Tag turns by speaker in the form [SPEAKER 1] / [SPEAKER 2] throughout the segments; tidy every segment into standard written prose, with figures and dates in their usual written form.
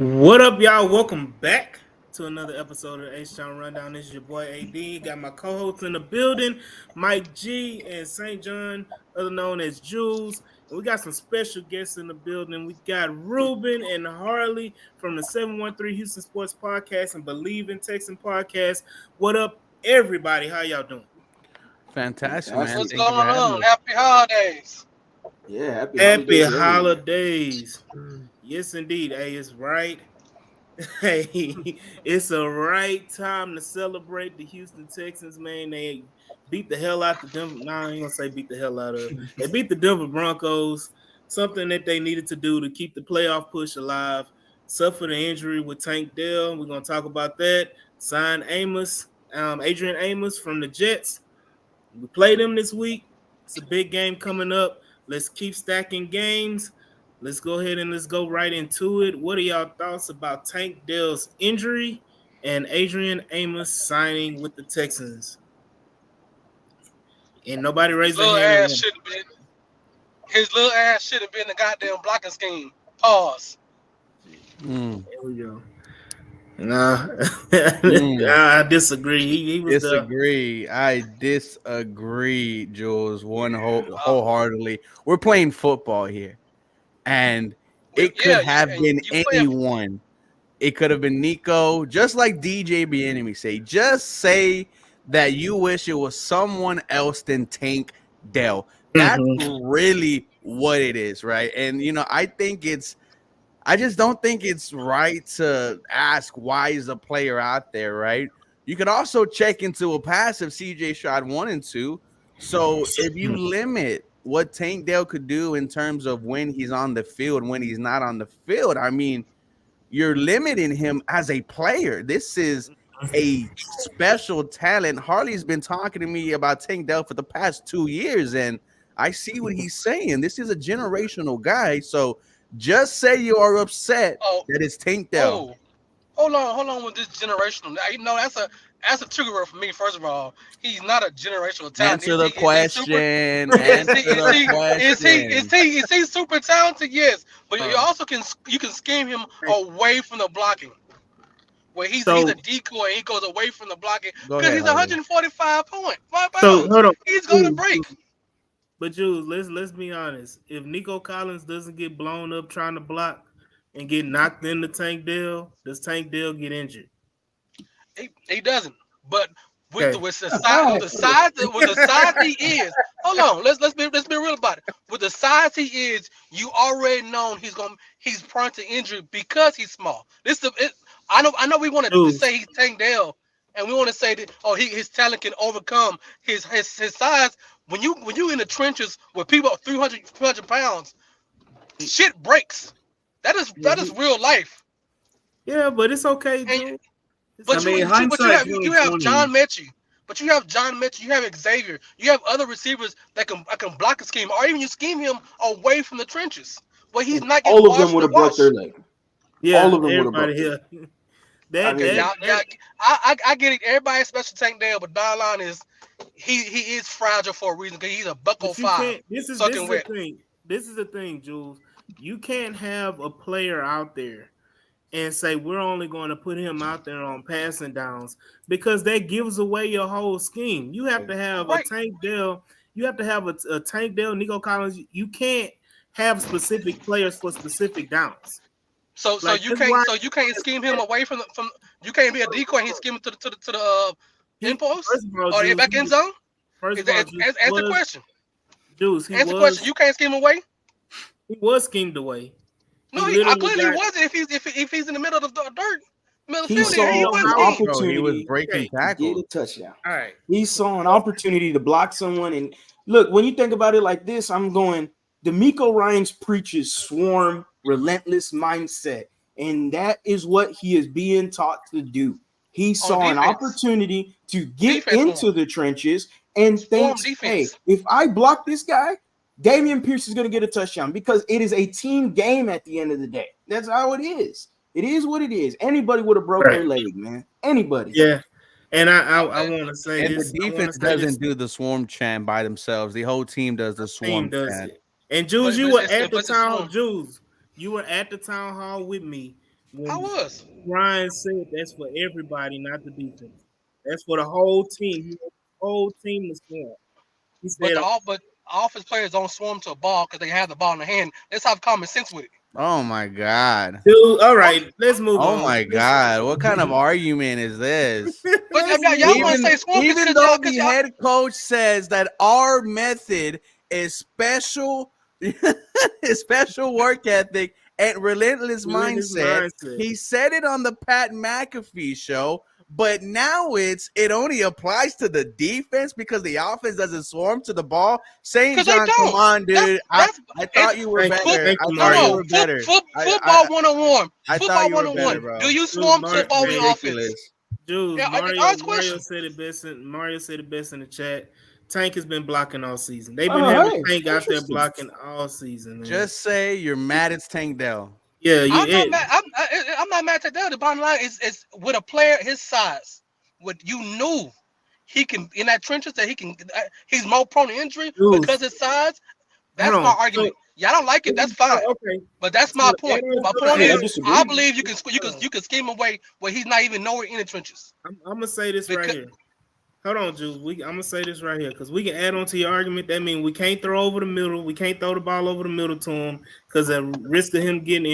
[SPEAKER 1] What up, y'all? Welcome back to another episode of the Htown Rundown. This is your boy AD. Got my co-hosts in the building, Mike G and St. John, other known as Jules. And we got some special guests in the building. We got Ruben and Harley from the 713 Houston Sports Podcast and Believe in Texan Podcast. What up, everybody? How y'all doing?
[SPEAKER 2] Fantastic, man.
[SPEAKER 3] What's
[SPEAKER 2] Thank you
[SPEAKER 3] going
[SPEAKER 2] for having
[SPEAKER 3] on?
[SPEAKER 2] us.
[SPEAKER 3] Happy holidays.
[SPEAKER 4] Yeah,
[SPEAKER 1] Happy
[SPEAKER 4] holidays.
[SPEAKER 1] holidays. Yes, indeed. Hey, it's right. Hey, it's a right time to celebrate the Houston Texans, man. They beat the hell out the Denver. No, I ain't gonna say beat the hell out of. They beat the Denver Broncos. Something that they needed to do to keep the playoff push alive. Suffered an injury with Tank Dell. We're gonna talk about that. Signed Adrian Amos from the Jets. We played him this week. It's a big game coming up. Let's keep stacking games. Let's go ahead and let's go right into it. What are y'all thoughts about Tank Dell's injury and Adrian Amos signing with the Texans? And nobody raised their hand.
[SPEAKER 3] His little ass should have been the goddamn blocking scheme. Pause.
[SPEAKER 1] There we go. Nah, I disagree. He was
[SPEAKER 2] disagree. I disagree, Jules. Wholeheartedly. We're playing football here, and it could have been anyone. It could have been Nico, just like DJ Bieniemy say. Just say that you wish it was someone else than Tank Dell. That's really what it is, right? And I just don't think it's right to ask why is a player out there, right? You could also check into a passive CJ Stroud 1 and 2. So if you limit what Tank Dell could do in terms of when he's on the field and when he's not on the field, I mean, you're limiting him as a player. This is a special talent. Harley's been talking to me about Tank Dell for the past 2 years, and I see what he's saying. This is a generational guy, so just say you are upset that it's Tank Dell.
[SPEAKER 3] Hold on with this generational. That's a trigger word for me. First of all, he's not a generational talent.
[SPEAKER 2] Answer the question.
[SPEAKER 3] Is he super talented? Yes, but you also can scheme him away from the blocking. Where he's a decoy, and he goes away from the blocking because he's 145 pounds.
[SPEAKER 1] So hold on,
[SPEAKER 3] he's gonna break.
[SPEAKER 1] But Jules, let's be honest. If Nico Collins doesn't get blown up trying to block and get knocked into Tank Dell, does Tank Dell get injured?
[SPEAKER 3] He doesn't. But with the size he is, hold on. Let's be real about it. With the size he is, you already know he's prone to injury because he's small. I know we want to say he's Tank Dell, and we want to say that his talent can overcome his size. When you in the trenches with people 300 pounds, shit breaks. That is real life.
[SPEAKER 1] Yeah, but it's okay, dude.
[SPEAKER 3] You have John Mechie. But you have John Mechie, you have Xavier, you have other receivers that can block a scheme, or even you scheme him away from the trenches. But he's not getting
[SPEAKER 4] all of them would have broke their leg.
[SPEAKER 1] Yeah,
[SPEAKER 4] all of them would have broke their
[SPEAKER 1] leg.
[SPEAKER 3] I get it. Everybody special Tank Dell, but bottom line is he is fragile for a reason because he's a $105.
[SPEAKER 1] This is the thing. This is the thing, Jules. You can't have a player out there and say we're only going to put him out there on passing downs because that gives away your whole scheme. You have to have a Tank Dell. You have to have a Tank Dell, Nico Collins. You can't have specific players for specific downs.
[SPEAKER 3] So you can't scheme him away from you can't be a decoy and he scheme to the in post or the back end zone. Answer the question.
[SPEAKER 1] Jules,
[SPEAKER 3] answer the question. You can't scheme away.
[SPEAKER 1] He was schemed away.
[SPEAKER 3] No, I clearly wasn't. If he's in the middle of the dirt,
[SPEAKER 4] he saw an opportunity.
[SPEAKER 2] He was breaking tackles.
[SPEAKER 4] Get a touchdown.
[SPEAKER 1] All right.
[SPEAKER 4] He saw an opportunity to block someone. And look, when you think about it like this, I'm going. D'Amico Ryans preaches swarm, relentless mindset, and that is what he is being taught to do. He saw an opportunity to get into the trenches and thinks, "Hey, if I block this guy, Damian Pierce is going to get a touchdown because it is a team game at the end of the day. That's how it is. It is what it is. Anybody would have broke their leg, man. Anybody.
[SPEAKER 1] Yeah. And I want to say
[SPEAKER 2] and
[SPEAKER 1] this.
[SPEAKER 2] The defense doesn't do the swarm chant by themselves. The whole team does the swarm chant.
[SPEAKER 1] And Jules, you were at the town hall with me
[SPEAKER 3] I
[SPEAKER 1] when
[SPEAKER 3] was.
[SPEAKER 1] Ryan said that's for everybody, not the defense. That's for the whole team. He wants the whole team to score. He said,
[SPEAKER 3] But offense players don't swarm to a ball because they have the ball in the hand. Let's have common sense with it.
[SPEAKER 2] Oh my god.
[SPEAKER 1] "Dude, all
[SPEAKER 3] Oh,
[SPEAKER 1] right, let's move
[SPEAKER 2] Oh
[SPEAKER 1] on.
[SPEAKER 2] my god. What kind of argument is this?
[SPEAKER 3] but
[SPEAKER 1] Let's
[SPEAKER 3] y'all
[SPEAKER 1] move
[SPEAKER 3] want to
[SPEAKER 2] Even
[SPEAKER 3] say swarm
[SPEAKER 2] even
[SPEAKER 3] because
[SPEAKER 2] though
[SPEAKER 3] cause
[SPEAKER 2] the
[SPEAKER 3] y'all
[SPEAKER 2] head coach says that our method is special special work ethic and relentless
[SPEAKER 1] relentless
[SPEAKER 2] mindset,
[SPEAKER 1] mindset."
[SPEAKER 2] he said it on the Pat McAfee show, but now it only applies to the defense because the offense doesn't swarm to the ball. St.
[SPEAKER 3] because they
[SPEAKER 2] John, come
[SPEAKER 3] don't.
[SPEAKER 2] on, dude.
[SPEAKER 3] That's
[SPEAKER 2] I
[SPEAKER 3] it's
[SPEAKER 2] thought you were
[SPEAKER 1] Thank you,
[SPEAKER 2] better.
[SPEAKER 1] thank
[SPEAKER 2] I
[SPEAKER 1] you,
[SPEAKER 2] thought you
[SPEAKER 1] Mario.
[SPEAKER 3] no
[SPEAKER 2] were better.
[SPEAKER 3] football 101.
[SPEAKER 2] I thought
[SPEAKER 3] Football
[SPEAKER 2] you were better,
[SPEAKER 3] 101. Do
[SPEAKER 2] bro.
[SPEAKER 3] you
[SPEAKER 1] Dude,
[SPEAKER 3] swarm to the ball with
[SPEAKER 1] hey,
[SPEAKER 3] offense?
[SPEAKER 2] Ridiculous.
[SPEAKER 1] Jules,
[SPEAKER 3] Yeah,
[SPEAKER 1] Mario,
[SPEAKER 3] honest
[SPEAKER 1] Mario
[SPEAKER 3] question.
[SPEAKER 1] said it best. Mario said it best in the chat. Tank has been blocking all season. They've been having
[SPEAKER 4] Hey,
[SPEAKER 1] Tank out there
[SPEAKER 4] interesting.
[SPEAKER 1] blocking all season, man.
[SPEAKER 2] Just say you're mad at Tank Dell.
[SPEAKER 1] Yeah,
[SPEAKER 3] I'm
[SPEAKER 1] yeah,
[SPEAKER 3] not mad. I'm not mad at that. The bottom line is with a player his size, what you knew he can in that trenches that he can. He's more prone to injury because
[SPEAKER 1] Jules.
[SPEAKER 3] of his size.
[SPEAKER 1] Hold
[SPEAKER 3] That's my
[SPEAKER 1] on. So,
[SPEAKER 3] argument. Y'all don't like it. That's fine.
[SPEAKER 1] okay.
[SPEAKER 3] But that's
[SPEAKER 1] So
[SPEAKER 3] my
[SPEAKER 1] add
[SPEAKER 3] point.
[SPEAKER 1] on,
[SPEAKER 3] My
[SPEAKER 1] hold on,
[SPEAKER 3] point
[SPEAKER 4] Hey,
[SPEAKER 1] add
[SPEAKER 4] I
[SPEAKER 3] is,
[SPEAKER 1] on,
[SPEAKER 3] I
[SPEAKER 4] disagree.
[SPEAKER 3] believe
[SPEAKER 1] hold on.
[SPEAKER 3] you can scheme away where he's not even nowhere in the trenches.
[SPEAKER 1] I'm gonna say this right
[SPEAKER 3] Because
[SPEAKER 1] here. Hold on, Jules. I'm gonna say this right here because we can add on to your argument. That means we can't throw over the middle. We can't throw the ball over the middle to him because at risk of him getting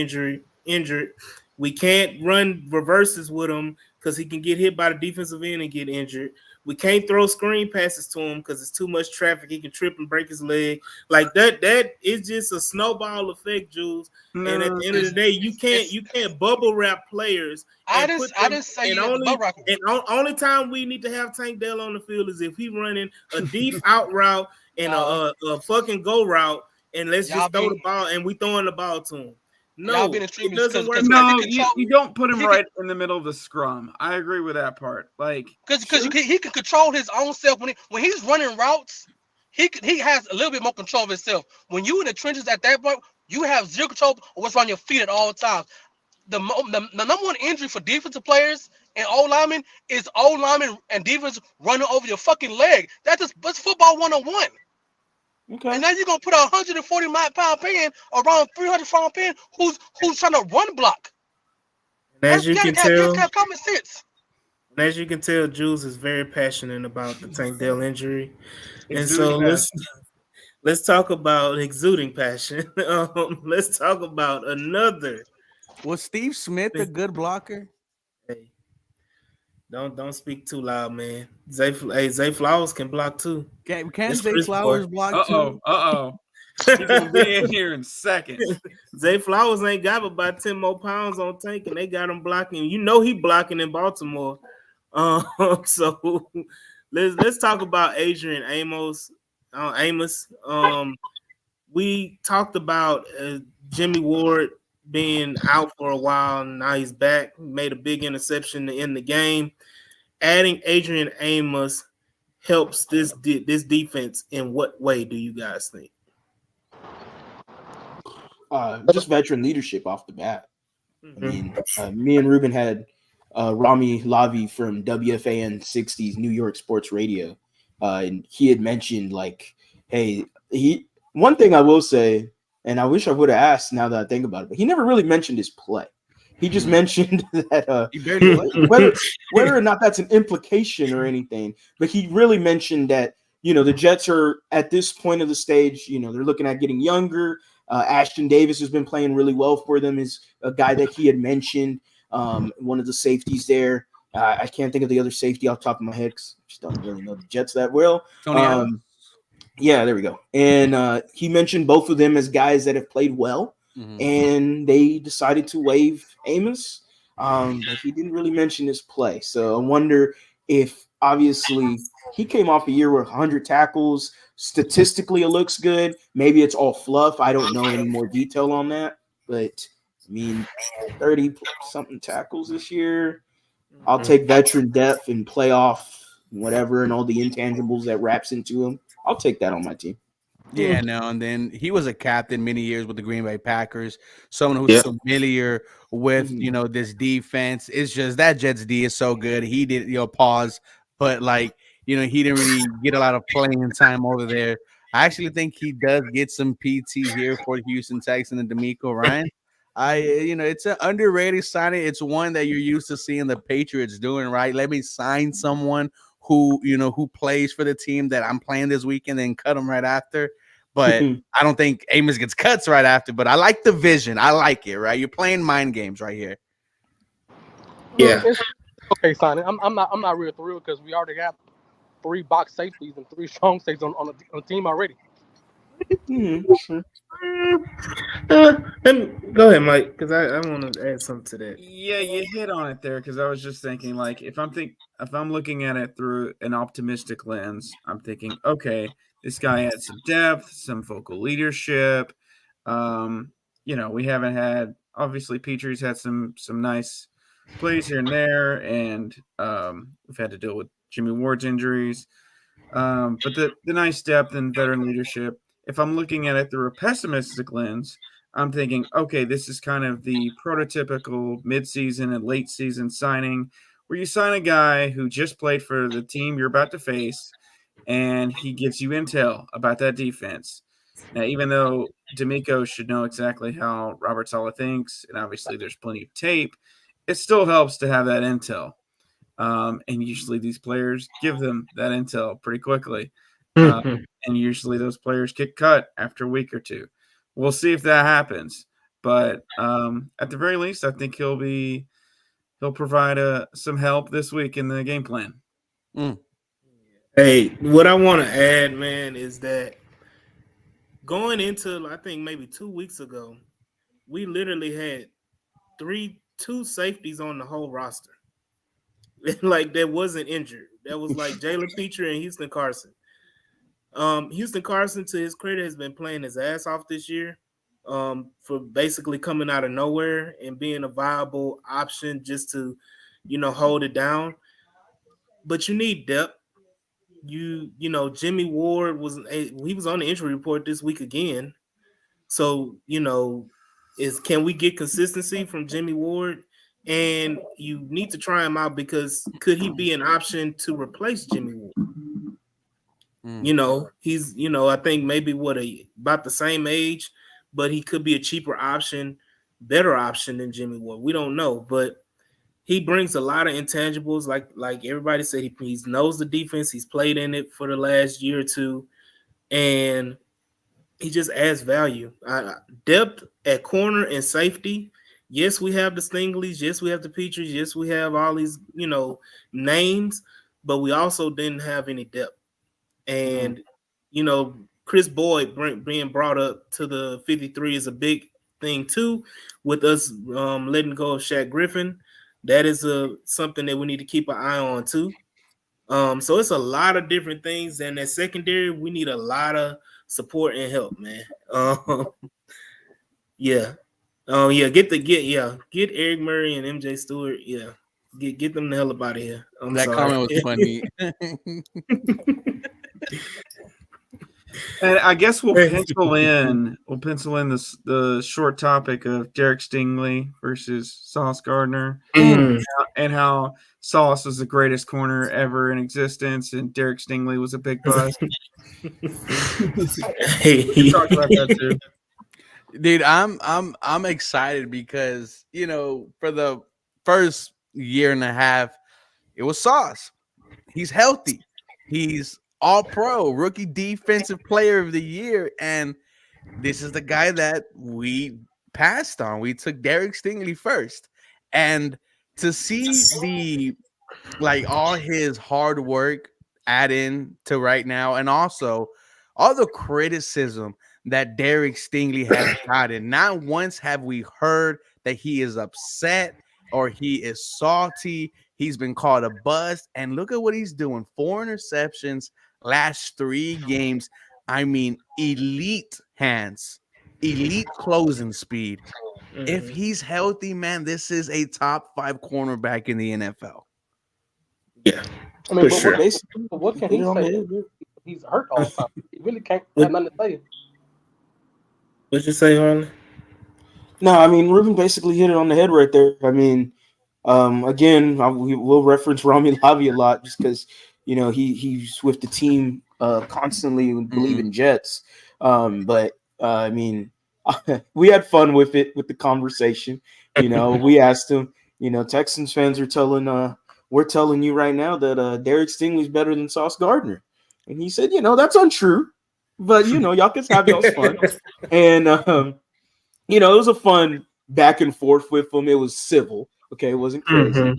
[SPEAKER 1] injured. We can't run reverses with him because he can get hit by the defensive end and get injured. We can't throw screen passes to him because it's too much traffic. He can trip and break his leg. Like that. That is just a snowball effect, Jules. And at
[SPEAKER 4] No,
[SPEAKER 1] the end of the
[SPEAKER 3] it's
[SPEAKER 1] day,
[SPEAKER 3] it's
[SPEAKER 1] you can't bubble wrap players and put
[SPEAKER 3] I
[SPEAKER 1] them
[SPEAKER 3] didn't say
[SPEAKER 1] and
[SPEAKER 3] you had the butt
[SPEAKER 1] only
[SPEAKER 3] rocket.
[SPEAKER 1] and only time we need to have Tank Dell on the field is if he running a deep out route and
[SPEAKER 3] No,
[SPEAKER 1] a fucking go route, and let's
[SPEAKER 3] y'all
[SPEAKER 1] just throw
[SPEAKER 3] being
[SPEAKER 1] the ball and we throwing the ball to him.
[SPEAKER 3] y'all being
[SPEAKER 1] No, it
[SPEAKER 3] extremists
[SPEAKER 1] doesn't work like
[SPEAKER 3] because he
[SPEAKER 5] No,
[SPEAKER 3] control
[SPEAKER 5] you don't put him
[SPEAKER 3] he can
[SPEAKER 5] right in the middle of the scrum. I agree with that part. Like,
[SPEAKER 3] because
[SPEAKER 4] sure.
[SPEAKER 3] he can control his own self when he's running routes. He has a little bit more control of himself. When you in the trenches at that point, you have zero control of what's on your feet at all times. The number one injury for defensive players and O linemen is O linemen and defense running over your fucking leg. That's football 101. And
[SPEAKER 4] Okay.
[SPEAKER 3] now you're gonna put a 140-pound man around 300-pound man who's trying to run block.
[SPEAKER 1] And as you can
[SPEAKER 3] You gotta
[SPEAKER 1] tell,
[SPEAKER 3] have common sense.
[SPEAKER 1] Jules is very passionate about the Tank Dell injury, and so
[SPEAKER 5] exuding that.
[SPEAKER 1] let's talk about exuding passion. Let's talk about another.
[SPEAKER 2] Was Steve Smith a good blocker?
[SPEAKER 1] Hey, don't speak too loud, man. Zay Flowers can block too.
[SPEAKER 2] Can
[SPEAKER 1] It's
[SPEAKER 2] Zay
[SPEAKER 1] Chris boy.
[SPEAKER 2] Flowers block
[SPEAKER 5] Uh
[SPEAKER 2] too?
[SPEAKER 5] oh. Uh oh. He gonna be in here in seconds.
[SPEAKER 1] Zay Flowers ain't got about 10 more pounds on Tank, and they got him blocking. You know he blocking in Baltimore. So let's talk about Adrian Amos. We talked about Jimmy Ward being out for a while. Now he's back. Made a big interception to end the game. Adding Adrian Amos helps this defense in what way do you guys think?
[SPEAKER 4] Just veteran leadership off the bat. I
[SPEAKER 1] Mm-hmm.
[SPEAKER 4] mean, me and Ruben had Rami Lavi from WFAN 60's New York Sports Radio, and he had mentioned like, hey, he one thing I will say, and I wish I would have asked now that I think about it, but he never really mentioned his play. He just mentioned that
[SPEAKER 2] He barely played.
[SPEAKER 4] whether or not that's an implication or anything, but he really mentioned that the Jets are at this point of the stage. They're looking at getting younger. Ashton Davis has been playing really well for them. Is a guy that he had mentioned. One of the safeties there. I can't think of the other safety off the top of my head because I just don't really know the Jets that well.
[SPEAKER 2] Tony Adams?
[SPEAKER 4] Yeah, there we go. And he mentioned both of them as guys that have played well, and they decided to waive Amos, but he didn't really mention his play. So I wonder if obviously he came off a year with 100 tackles. Statistically, it looks good. Maybe it's all fluff. I don't know any more detail on that, but I mean, 30 something tackles this year. I'll take veteran depth and playoff whatever and all the intangibles that wraps into him. I'll take that on my team.
[SPEAKER 2] Yeah, no, and then he was a captain many years with the Green Bay Packers. Someone who's
[SPEAKER 1] Yeah.
[SPEAKER 2] familiar with this defense. It's just that Jets D is so good. He did pause, but he didn't really get a lot of playing time over there. I actually think he does get some PT here for the Houston Texans and D'Amico Ryan. It's an underrated signing. It's one that you're used to seeing the Patriots doing, right? Let me sign someone who plays for the team that I'm playing this weekend and cut them right after. But I don't think Amos gets cuts right after. But I like the vision. I like it, right? You're playing mind games right here.
[SPEAKER 1] Yeah.
[SPEAKER 3] It's okay, signing. I'm not real thrilled because we already got 3 box safeties and 3 strong safeties on the team already.
[SPEAKER 1] Go ahead, Mike, because I want to add something to that.
[SPEAKER 5] Yeah, you hit on it there because I was just thinking, like, if I'm looking at it through an optimistic lens, I'm thinking, okay, this guy had some depth, some vocal leadership. We haven't had, obviously Petrie's had some nice plays here and there, and we've had to deal with Jimmy Ward's injuries. But the nice depth and veteran leadership. If I'm looking at it through a pessimistic lens, I'm thinking, okay, this is kind of the prototypical midseason and late season signing where you sign a guy who just played for the team you're about to face and he gives you intel about that defense. Now, even though D'Amico should know exactly how Robert Saleh thinks, and obviously there's plenty of tape, it still helps to have that intel. And usually these players give them that intel pretty quickly. And usually those players get cut after a week or two. We'll see if that happens. But at the very least, I think he'll provide some help this week in the game plan.
[SPEAKER 1] Hey, what I want to add, man, is that going into, I think maybe 2 weeks ago, we literally had two safeties on the whole roster. Like that wasn't injured. That was like Jalen Petrie and Houston Carson. Houston Carson, to his credit, has been playing his ass off this year. For basically coming out of nowhere and being a viable option just to, hold it down. But you need depth. Jimmy Ward was on the injury report this week again. So, can we get consistency from Jimmy Ward? And you need to try him out because could he be an option to replace Jimmy Ward? He's, I think maybe about the same age, but he could be a cheaper option, better option than Jimmy Ward. We don't know, but he brings a lot of intangibles. Like everybody said, he knows the defense. He's played in it for the last year or two, and he just adds value. Depth at corner and safety. Yes, we have the Stingleys. Yes, we have the Petries. Yes, we have all these, names, but we also didn't have any depth. And, Chris Boyd being brought up to the 53 is a big thing too, with us letting go of Shaq Griffin. That is something that we need to keep an eye on too. So it's a lot of different things, and that secondary, we need a lot of support and help, man. Yeah. Get Eric Murray and MJ Stewart. Yeah. Get them the hell up out of here.
[SPEAKER 2] That comment was funny.
[SPEAKER 5] And I guess we'll pencil in the short topic of Derek Stingley versus Sauce Gardner, and how Sauce was the greatest corner ever in existence, and Derek Stingley was a big bust.
[SPEAKER 1] Hey.
[SPEAKER 5] Talk about that too.
[SPEAKER 2] Dude, I'm excited because for the first year and a half, it was Sauce. He's healthy. He's all pro, rookie defensive player of the year. And this is the guy that we passed on. We took Derek Stingley first. And to see all his hard work add in to right now, and also all the criticism that Derek Stingley has gotten. Not once have we heard that he is upset or he is salty. He's been called a bust. And look at what he's doing. 4 interceptions last 3 games. I mean, elite hands, elite closing speed. If he's healthy, man, this is a top 5 cornerback in the NFL.
[SPEAKER 1] Yeah.
[SPEAKER 3] I mean, what can he say? He's hurt all the time. He really can't have nothing to say.
[SPEAKER 1] What'd you say, Harlan?
[SPEAKER 4] No, I mean, Ruben basically hit it on the head right there. I mean, again, we will reference Rami Lavi a lot just because, he's with the team constantly and believe in Jets. But I mean, we had fun with it, with the conversation. We asked him. Texans fans are we're telling you right now that Derek Stingley's better than Sauce Gardner, and he said, that's untrue, but y'all can have y'all's fun, and it was a fun back and forth with him. It was civil, okay, it wasn't crazy.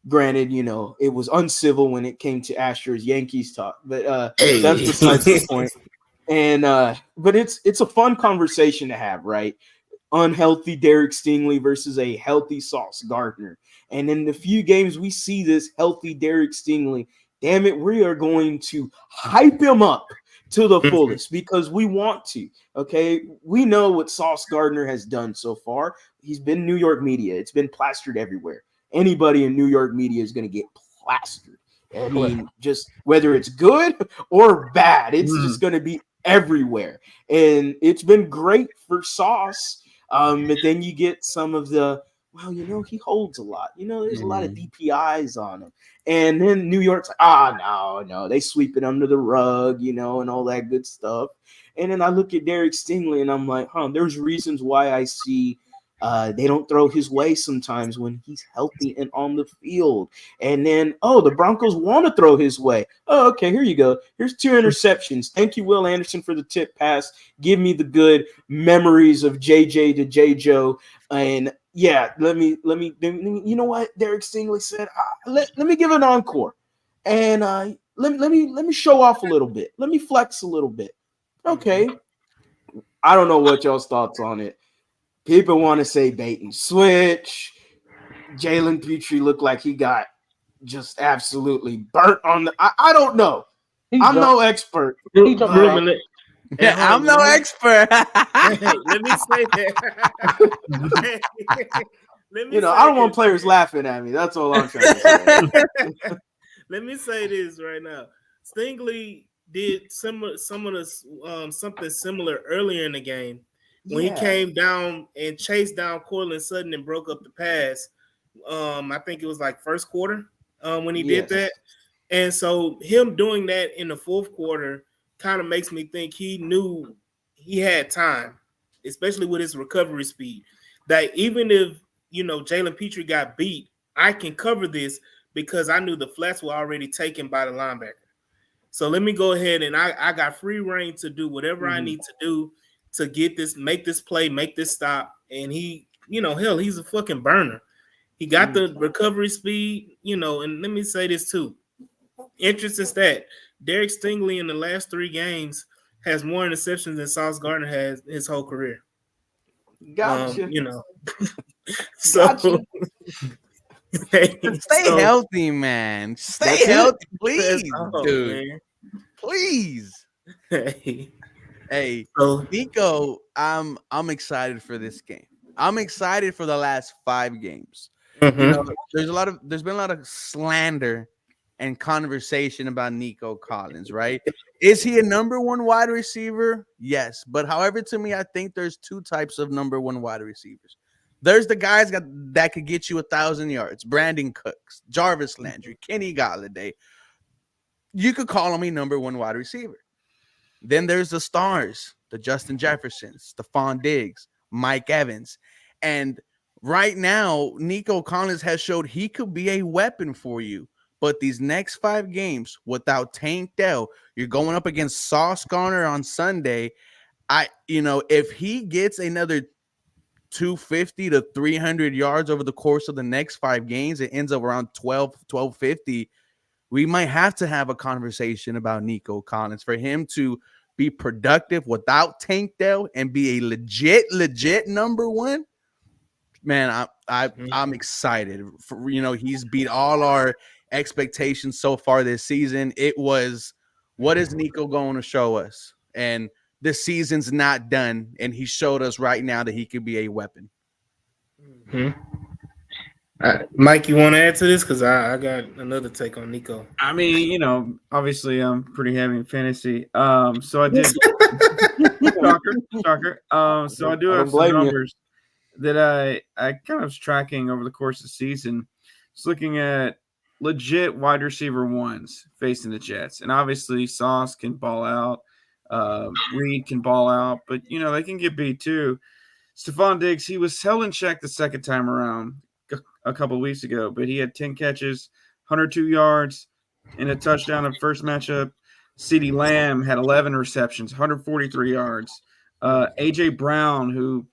[SPEAKER 4] Granted, it was uncivil when it came to Astros Yankees talk, but that's besides the point. And but it's a fun conversation to have, right? Unhealthy Derek Stingley versus a healthy Sauce Gardner. And in the few games we see this healthy Derek Stingley, damn it, we are going to hype him up to the fullest because we want to. Okay, we know what Sauce Gardner has done so far. He's been New York media. It's been plastered everywhere. Anybody in New York media is going to get plastered. I mean, just whether it's good or bad, it's just going to be everywhere. And it's been great for Sauce. But then you get some of the, he holds a lot. There's a lot of DPIs on him. And then New York's like, no, they sweep it under the rug, and all that good stuff. And then I look at Derek Stingley and I'm like, there's reasons why I see they don't throw his way sometimes when he's healthy and on the field. And then, the Broncos want to throw his way. Oh, okay, here you go. Here's 2 interceptions. Thank you, Will Anderson, for the tip pass. Give me the good memories of JJ to J-Joe. And yeah, let me, you know what Derek Stingley said? Let me give an encore. And let me show off a little bit. Let me flex a little bit. Okay. I don't know what y'all's thoughts on it. People want to say bait and switch. Jalen Petrie looked like he got just absolutely burnt on the. I don't know. I'm no expert.
[SPEAKER 1] I'm
[SPEAKER 2] no expert.
[SPEAKER 1] Let me say that.
[SPEAKER 4] I don't want players laughing at me. That's all I'm trying to say.
[SPEAKER 1] Let me say this right now. Stingley did something similar earlier in the game. When he came down and chased down Cortland Sutton and broke up the pass, I think it was like first quarter when he did that. And so him doing that in the fourth quarter kind of makes me think he knew he had time, especially with his recovery speed, that even if, Jalen Petrie got beat, I can cover this because I knew the flats were already taken by the linebacker. So let me go ahead and I got free reign to do whatever I need to do to get this, make this play, make this stop. And he, he's a fucking burner. He got the recovery speed, and let me say this too. Interesting stat. Derek Stingley in the last 3 games has more interceptions than Sauce Gardner has his whole career.
[SPEAKER 4] Gotcha.
[SPEAKER 1] So
[SPEAKER 4] gotcha.
[SPEAKER 2] Stay healthy, man. Stay healthy, please, dude. Man. Please. Hey, Nico, I'm excited for this game. I'm excited for the last 5 games. There's been a lot of slander and conversation about Nico Collins, right? Is he a number 1 wide receiver? Yes. But however, to me, I think there's 2 types of number 1 wide receivers. There's the guys that could get you 1,000 yards. Brandon Cooks, Jarvis Landry, Kenny Golladay. You could call him a number 1 wide receiver. Then there's the stars, the Justin Jeffersons, Stephon Diggs, Mike Evans. And right now, Nico Collins has showed he could be a weapon for you. But these next 5 games without Tank Dell, you're going up against Sauce Gardner on Sunday. If he gets another 250 to 300 yards over the course of the next 5 games, it ends up around 1250. We might have to have a conversation about Nico Collins for him to be productive without Tank Dell and be a legit number 1. Man, I'm excited. He's beat all our expectations so far this season. It was, what is Nico going to show us? And the season's not done, and he showed us right now that he could be a weapon.
[SPEAKER 1] Mike, you want to add to this? Because I got another take on Nico.
[SPEAKER 5] I mean, obviously I'm pretty heavy in fantasy. So I did shocker. So I do have some numbers that I kind of was tracking over the course of the season. Just looking at legit wide receiver 1s facing the Jets. And obviously Sauce can ball out. Reed can ball out, but they can get beat too. Stephon Diggs, he was held in check the second time around a couple of weeks ago, but he had 10 catches, 102 yards, and a touchdown in first matchup. CeeDee Lamb had 11 receptions, 143 yards. A.J. Brown, who,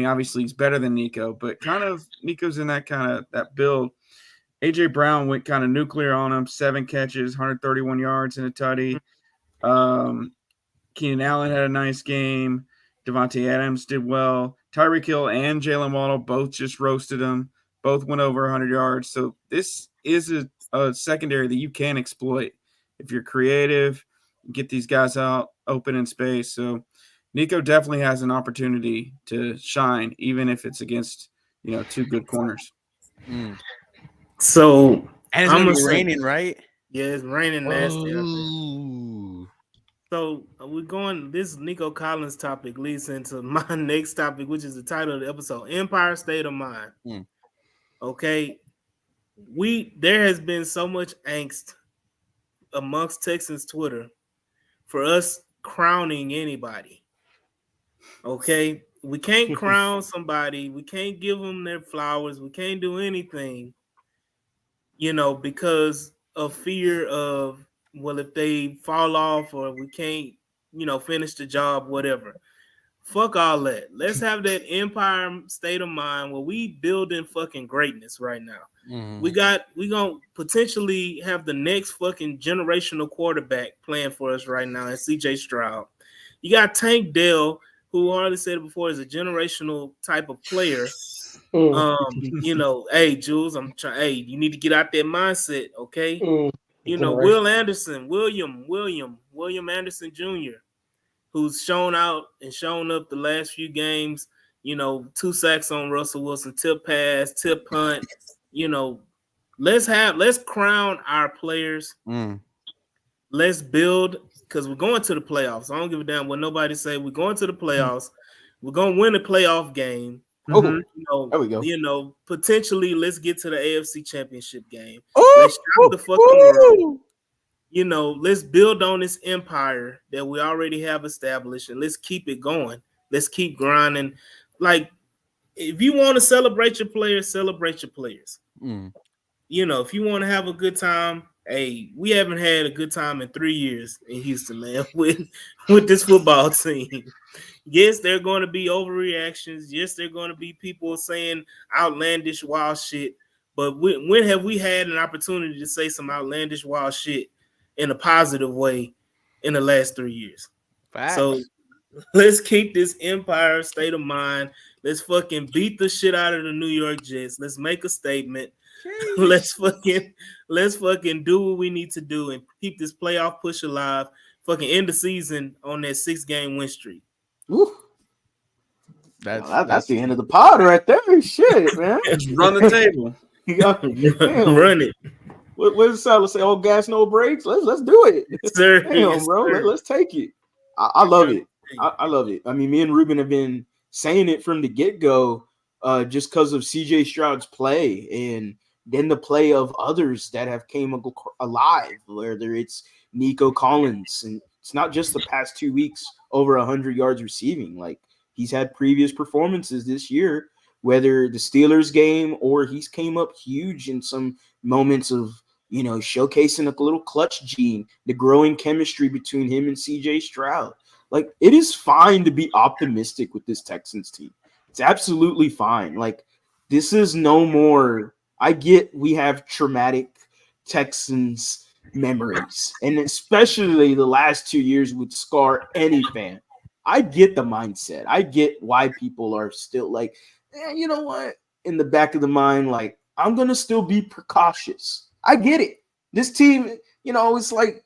[SPEAKER 5] obviously he's better than Nico, but Nico's in that build. A.J. Brown went kind of nuclear on him, 7 catches, 131 yards and a tutty. Keenan Allen had a nice game. Devontae Adams did well. Tyreek Hill and Jalen Waddle both just roasted him. Both went over 100 yards. So this is a secondary that you can exploit if you're creative, get these guys out open in space. So Nico definitely has an opportunity to shine, even if it's against, 2 good corners.
[SPEAKER 1] So
[SPEAKER 2] and it's gonna be raining, right?
[SPEAKER 1] Yeah, it's raining nasty out
[SPEAKER 2] Ooh.
[SPEAKER 1] there. So we're going. This Nico Collins topic leads into my next topic, which is the title of the episode: Empire State of Mind. Okay, there has been so much angst amongst Texans Twitter for us crowning anybody. Okay, we can't crown somebody. We can't give them their flowers. We can't do anything, because of fear of, well, if they fall off or we can't, finish the job, whatever. Fuck all that. Let's have that Empire State of Mind where we building fucking greatness right now. We gonna potentially have the next fucking generational quarterback playing for us right now, and CJ Stroud. You got Tank Dell, who already said it before, is a generational type of player. Hey Jules, you need to get out that mindset, okay? William Anderson Jr., who's shown out and shown up the last few games, 2 sacks on Russell Wilson, tip pass, tip punt, let's crown our players. Let's build, because we're going to the playoffs. I don't give a damn what nobody say. We're going to the playoffs. We're going to win a playoff game.
[SPEAKER 4] There we go.
[SPEAKER 1] Potentially, let's get to the AFC Championship game. Let's shock the fucking world. Let's build on this empire that we already have established, and let's keep it going. Let's keep grinding. Like, if you want to celebrate your players, celebrate your players. If you want to have a good time, hey, we haven't had a good time in 3 years in Houston, man, with this football team. Yes, there are going to be overreactions. Yes, there are going to be people saying outlandish, wild shit. But when have we had an opportunity to say some outlandish, wild shit in a positive way in the last 3 years?
[SPEAKER 2] Facts.
[SPEAKER 1] So let's keep this Empire State of Mind. Let's fucking beat the shit out of the New York Jets. Let's make a statement. Let's fucking do what we need to do and keep this playoff push alive. Fucking end the season on that 6-game win streak.
[SPEAKER 4] That's the end of the pod right there. Shit, man.
[SPEAKER 5] Let's run the table.
[SPEAKER 1] Run it.
[SPEAKER 4] What does Salah say? All gas, no brakes. Let's do it,
[SPEAKER 1] sir.
[SPEAKER 4] Damn, bro. Let's take it. I love it. I love it. Me and Ruben have been saying it from the get-go, just because of CJ Stroud's play and then the play of others that have came alive, whether it's Nico Collins, and it's not just the past 2 weeks over 100 yards receiving. Like, he's had previous performances this year, whether the Steelers game or he's came up huge in some moments of, showcasing a little clutch gene, the growing chemistry between him and CJ Stroud. Like, it is fine to be optimistic with this Texans team. It's absolutely fine. Like, this is no more. I get we have traumatic Texans memories, and especially the last 2 years would scar any fan. I get the mindset. I get why people are still like, you know what? In the back of the mind, like, I'm going to still be precautious. I get it. This team, it's like,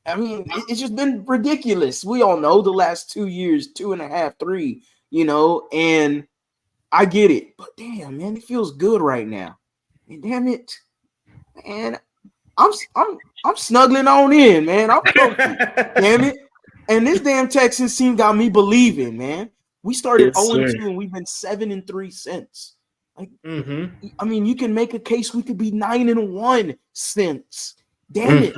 [SPEAKER 4] it's just been ridiculous. We all know the last 2 years, 2.5, 3, and I get it. But damn, man, it feels good right now. And damn it, man, I'm snuggling on in, man. I'm comfy. Damn it. And this damn Texans team got me believing, man. We started 0-2 and we've been 7-3 since. Like, you can make a case we could be 9-1 since. Damn it.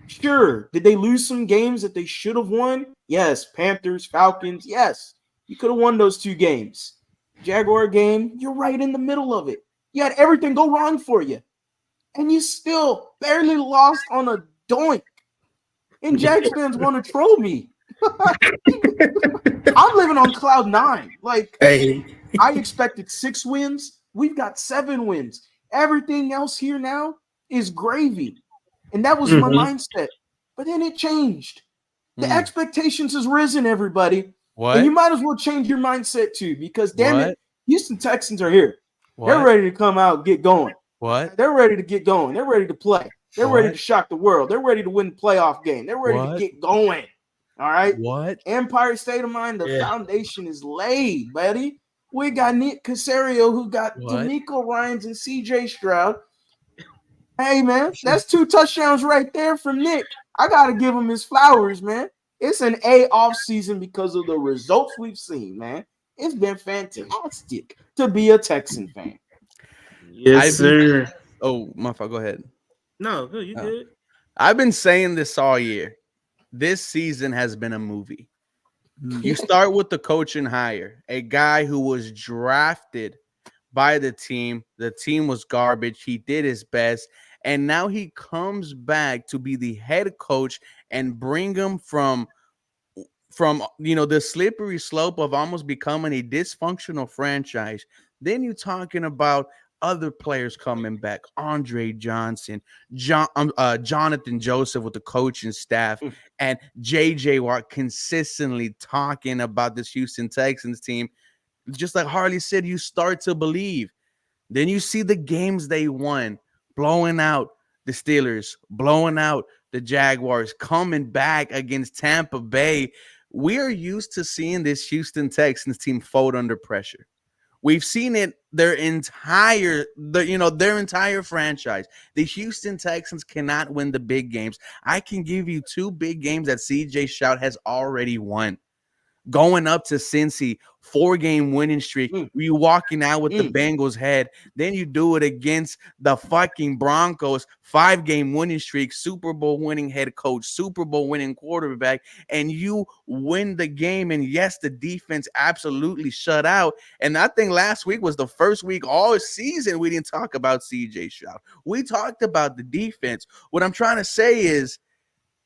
[SPEAKER 4] Sure, did they lose some games that they should have won? Yes, Panthers, Falcons. Yes, you could have won those 2 games. Jaguar game, you're right in the middle of it. You had everything go wrong for you, and you still barely lost on a doink. And Jags fans want to troll me. I'm living on cloud 9. Like,
[SPEAKER 1] Hey,
[SPEAKER 4] I expected 6 wins. We've got 7 wins. Everything else here now is gravy. And that was my mindset. But then it changed. The expectations has risen, everybody.
[SPEAKER 2] What?
[SPEAKER 4] And you might as well change your mindset too, because damn
[SPEAKER 2] What?
[SPEAKER 4] it, Houston Texans are here.
[SPEAKER 2] What?
[SPEAKER 4] They're ready to come out and get going.
[SPEAKER 2] What?
[SPEAKER 4] They're ready to get going. They're ready to play. They're ready to shock the world. They're ready to win the playoff game. They're ready to get going. All right?
[SPEAKER 2] What?
[SPEAKER 4] Empire State of Mind, the foundation is laid, buddy. We got Nick Casario, who got D'Amico Ryans and CJ Stroud. Hey, man, that's 2 touchdowns right there from Nick. I got to give him his flowers, man. It's an A off season because of the results we've seen, man. It's been fantastic to be a Texan fan.
[SPEAKER 1] Yes, sir.
[SPEAKER 2] Oh, my fault. Go ahead.
[SPEAKER 1] No, good. You good?
[SPEAKER 2] I've been saying this all year. This season has been a movie. You start with the coaching hire, a guy who was drafted by the team. The team was garbage. He did his best. And now he comes back to be the head coach and bring him from the slippery slope of almost becoming a dysfunctional franchise. Then you're talking about other players coming back, Andre Johnson, Jonathan Joseph with the coaching staff, and JJ Watt consistently talking about this Houston Texans team. Just like Harley said, you start to believe. Then you see the games they won, blowing out the Steelers, blowing out the Jaguars, coming back against Tampa Bay. We are used to seeing this Houston Texans team fold under pressure. We've seen it their entire franchise. The Houston Texans cannot win the big games. I can give you 2 big games that CJ Stroud has already won. Going up to Cincy, 4-game winning streak. You walking out with the Bengals head. Then you do it against the fucking Broncos, 5-game winning streak, Super Bowl winning head coach, Super Bowl winning quarterback, and you win the game. And yes, the defense absolutely shut out. And I think last week was the first week all season we didn't talk about CJ Stroud. We talked about the defense. What I'm trying to say is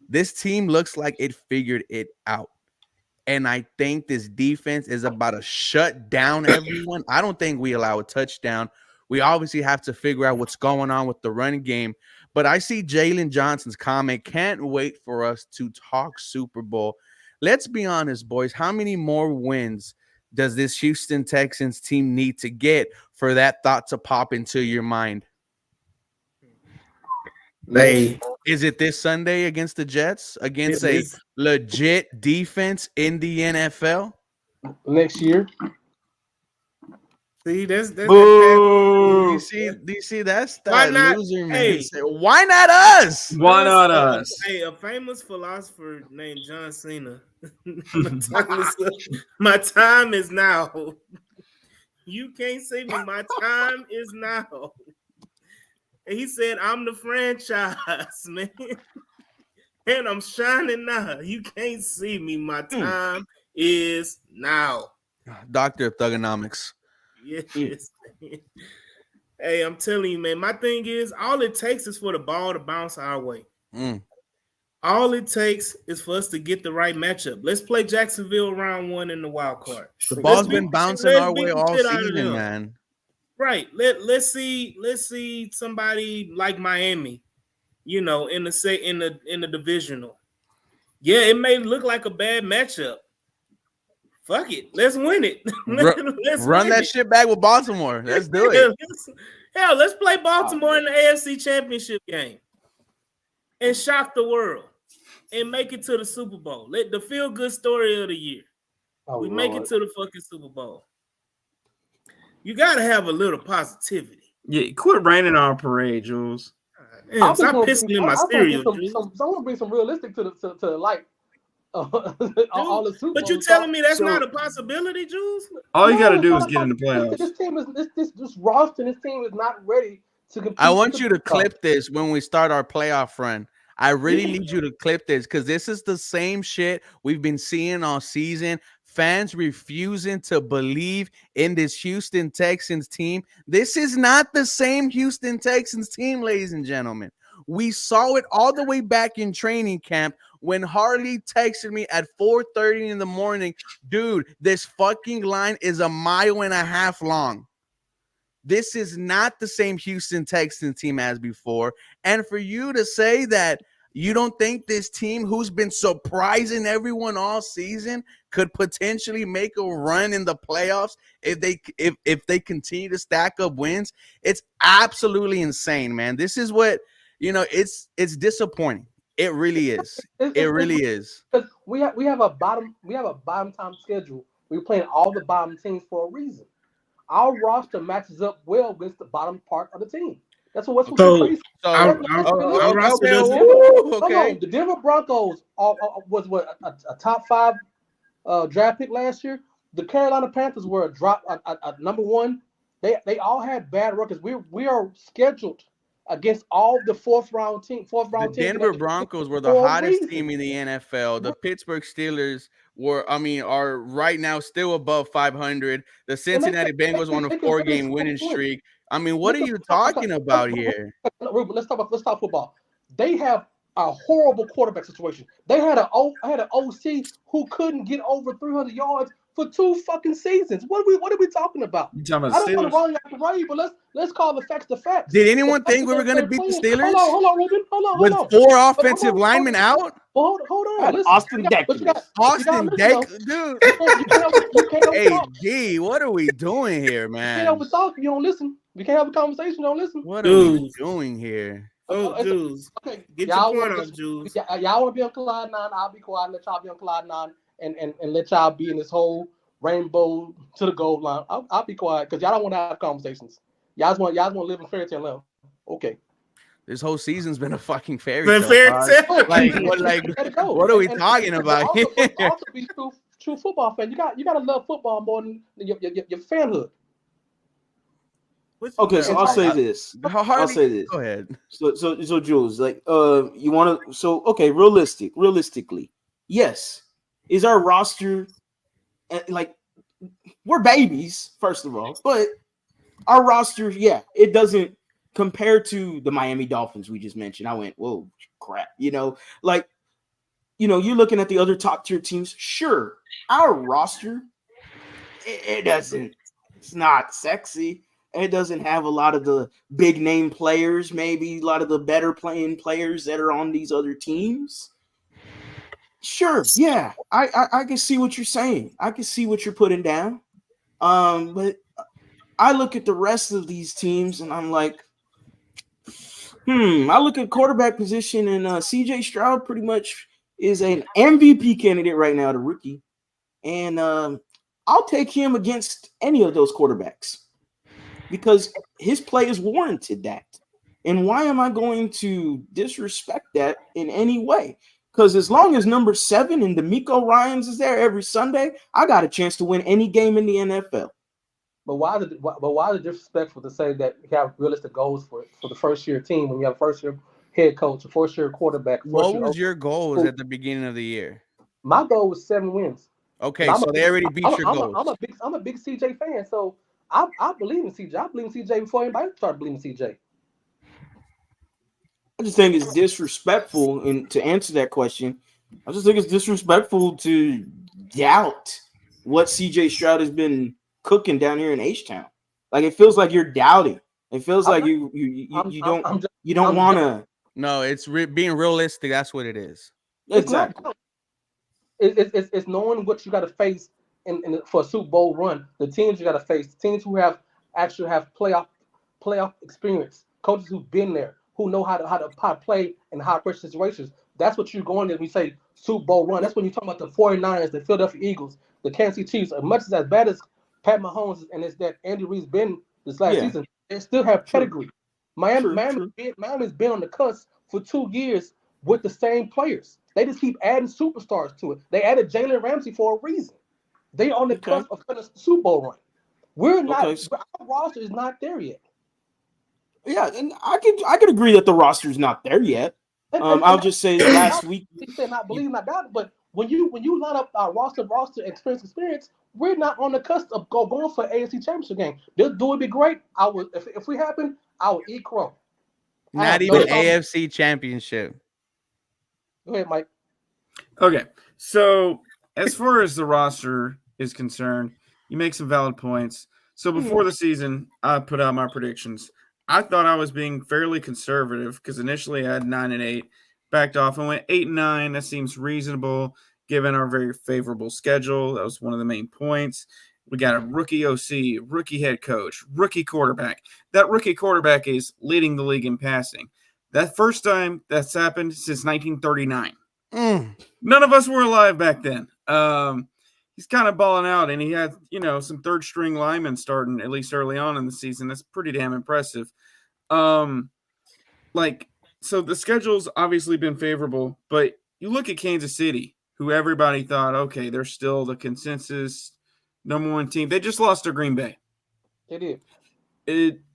[SPEAKER 2] this team looks like it figured it out. And I think this defense is about to shut down everyone. I don't think we allow a touchdown. We obviously have to figure out what's going on with the running game. But I see Jalen Johnson's comment. Can't wait for us to talk Super Bowl. Let's be honest, boys. How many more wins does this Houston Texans team need to get for that thought to pop into your mind? Is it this Sunday against the Jets, against a legit defense in the NFL?
[SPEAKER 3] Next year.
[SPEAKER 1] See, that's
[SPEAKER 2] do you see that's that
[SPEAKER 1] why not,
[SPEAKER 2] loser man.
[SPEAKER 1] Hey,
[SPEAKER 2] why not us?
[SPEAKER 5] Why not us?
[SPEAKER 1] Hey, a famous philosopher named John Cena. My time is now. You can't see me. My time is now. And he said, I'm the franchise, man. And I'm shining now. You can't see me. My time is now.
[SPEAKER 2] Doctor of Thugonomics.
[SPEAKER 1] Yes. Hey, I'm telling you, man. My thing is, all it takes is for the ball to bounce our way. All it takes is for us to get the right matchup. Let's play Jacksonville round 1 in the wild card.
[SPEAKER 2] The ball's been bouncing our way all season, man.
[SPEAKER 1] Right. Let's see somebody like Miami, in the divisional. Yeah, it may look like a bad matchup. Fuck it. Let's win it.
[SPEAKER 2] Let's run that shit back with Baltimore. Let's do it.
[SPEAKER 1] Let's play Baltimore in the AFC Championship game and shock the world and make it to the Super Bowl. Let the feel-good story of the year. We make it to the fucking Super Bowl. You gotta have a little positivity.
[SPEAKER 5] Yeah, quit raining on our parade, Jules.
[SPEAKER 1] Damn, stop pissing in my cereal, Jules.
[SPEAKER 3] Someone bring some realistic to like all the Super Bowl.
[SPEAKER 1] But you telling me that's not a possibility, Jules?
[SPEAKER 5] All you gotta do is get in the playoffs.
[SPEAKER 3] This team is this roster. This team is not ready to compete.
[SPEAKER 2] I want you to clip this when we start our playoff run. I really need you to clip this because this is the same shit we've been seeing all season. Fans refusing to believe in this Houston Texans team. This is not the same Houston Texans team, ladies and gentlemen. We saw it all the way back in training camp when Harley texted me at 4:30 in the morning, dude, this fucking line is 1.5 miles long. This is not the same Houston Texans team as before. And for you to say that you don't think this team, who's been surprising everyone all season, could potentially make a run in the playoffs if they continue to stack up wins, it's absolutely insane, man. This is what it's disappointing. It really is. It really is.
[SPEAKER 3] Because we have a bottom time schedule. We're playing all the bottom teams for a reason. Our roster matches up well against the bottom part of the team. That's what's crazy.
[SPEAKER 1] Our roster doesn't.
[SPEAKER 3] The Denver Broncos was a top 5 draft pick last year. The Carolina Panthers were a number 1. They all had bad records. We are scheduled against all the fourth round teams.
[SPEAKER 2] The Denver Broncos were the hottest team in the NFL. The Pittsburgh Steelers are right now still above 500. The Cincinnati Bengals on a 4-game winning streak. I mean, what are you talking about here?
[SPEAKER 3] Ruben, let's talk football. They have a horrible quarterback situation. They had an OC who couldn't get over 300 yards for 2 fucking seasons. What are we talking about?
[SPEAKER 5] You talking about
[SPEAKER 3] I don't want to run out the but let's call the facts the facts.
[SPEAKER 2] Did anyone think we were going to beat the Steelers?
[SPEAKER 3] Hold on, Ruben. Hold
[SPEAKER 2] with
[SPEAKER 3] on.
[SPEAKER 2] 4 offensive linemen out?
[SPEAKER 3] Well, hold on. Listen,
[SPEAKER 4] Austin Deck,
[SPEAKER 2] dude.
[SPEAKER 3] You can't
[SPEAKER 2] Hey, D, what are we doing here, man?
[SPEAKER 3] You can't overtalk. You don't listen. We can't have a conversation. You don't listen.
[SPEAKER 2] What are we doing here?
[SPEAKER 1] Oh, Jules.
[SPEAKER 3] Okay.
[SPEAKER 1] Get your point off, Jules.
[SPEAKER 3] Y'all want to be on Cloud 9? I'll be quiet and let y'all be on Cloud 9 and let y'all be in this whole rainbow to the goal line. I'll be quiet because y'all don't want to have conversations. Y'all just want to live in fairy tale land. Okay.
[SPEAKER 2] This whole season's been a fucking fairy
[SPEAKER 1] tale.
[SPEAKER 2] What are we talking about here?
[SPEAKER 3] Also be true football fan. You got to love football more than your fanhood.
[SPEAKER 4] Okay, so I'll say this.
[SPEAKER 2] Go ahead.
[SPEAKER 4] So Jules, like, you want to? So okay, realistically, yes, is our roster like we're babies first of all, but our roster, yeah, it doesn't compare to the Miami Dolphins we just mentioned. I went, whoa, crap, like, you're looking at the other top tier teams. Sure, our roster, it doesn't. It's not sexy. It doesn't have a lot of the big name players, maybe a lot of the better playing players that are on these other teams. Sure, yeah, I can see what you're saying. I can see what you're putting down. But I look at the rest of these teams and I'm like, I look at quarterback position and CJ Stroud pretty much is an MVP candidate right now, the rookie. And I'll take him against any of those quarterbacks, because his play is warranted that. And why am I going to disrespect that in any way? Because as long as number 7 and DeMeco Ryans is there every Sunday, I got a chance to win any game in the NFL.
[SPEAKER 3] But why is it disrespectful to say that you have realistic goals for the first year team when you have a first year head coach, a first year quarterback?
[SPEAKER 2] What was your goals at the beginning of the year?
[SPEAKER 3] My goal was 7 wins.
[SPEAKER 2] Okay, so they already beat your goals.
[SPEAKER 3] I'm a big CJ fan, so I believe in CJ. I believe in CJ before anybody started believing in CJ.
[SPEAKER 4] I just think it's disrespectful, and to answer that question, I just think it's disrespectful to doubt what CJ Stroud has been cooking down here in Htown. Like, it feels like you're doubting. It feels like you don't want to.
[SPEAKER 2] No, it's being realistic. That's what it is.
[SPEAKER 4] Exactly.
[SPEAKER 3] It's knowing what you got to face for a Super Bowl run. The teams you got to face, teams who have playoff experience, coaches who've been there, who know how to play in high pressure situations. That's what you're going to when we say Super Bowl run. That's when you talk about the 49ers, the Philadelphia Eagles, the Kansas City Chiefs. As much as bad as Pat Mahomes and it's that Andy Reid's been this last season, they still have pedigree. Miami's been on the cusp for 2 years with the same players. They just keep adding superstars to it. They added Jalen Ramsey for a reason. They on the cusp of a Super Bowl run. We're not. Our roster is not there yet.
[SPEAKER 4] Yeah, and I could agree that the roster is not there yet. I'll just say last week.
[SPEAKER 3] He said not believe, not doubt. But when you line up our roster experience, we're not on the cusp of going for AFC Championship game. This would be great. I would if we happen, I would eat crow. I
[SPEAKER 2] Not
[SPEAKER 3] have no
[SPEAKER 2] even
[SPEAKER 3] problem.
[SPEAKER 2] AFC Championship.
[SPEAKER 3] Go ahead, Mike.
[SPEAKER 5] Okay, so as far as the roster is concerned, you make some valid points. So before the season, I put out my predictions. I thought I was being fairly conservative because initially I had 9-8, backed off and went 8-9. That seems reasonable given our very favorable schedule. That was one of the main points. We got a rookie OC, rookie head coach, rookie quarterback. That rookie quarterback is leading the league in passing. That first time that's happened since 1939. None of us were alive back then. He's kind of balling out, and he had, some third string linemen starting at least early on in the season. That's pretty damn impressive. So the schedule's obviously been favorable, but you look at Kansas City, who everybody thought, okay, they're still the consensus number one team. They just lost to Green Bay.
[SPEAKER 3] They did.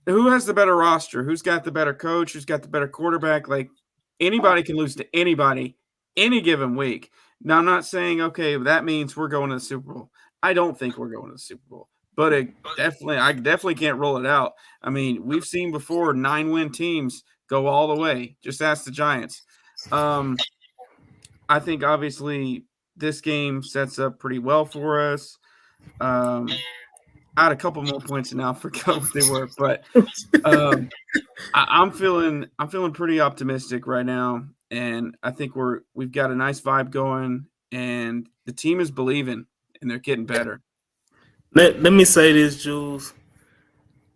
[SPEAKER 5] Who has the better roster? Who's got the better coach? Who's got the better quarterback? Like, anybody can lose to anybody any given week. Now, I'm not saying, okay, that means we're going to the Super Bowl. I don't think we're going to the Super Bowl, but I definitely can't rule it out. I mean, we've seen before 9-win teams go all the way. Just ask the Giants. I think obviously this game sets up pretty well for us. I had a couple more points and now I forgot what they were, but I'm feeling pretty optimistic right now, and I think we've got a nice vibe going, and the team is believing, and they're getting better.
[SPEAKER 1] Let me say this, Jules,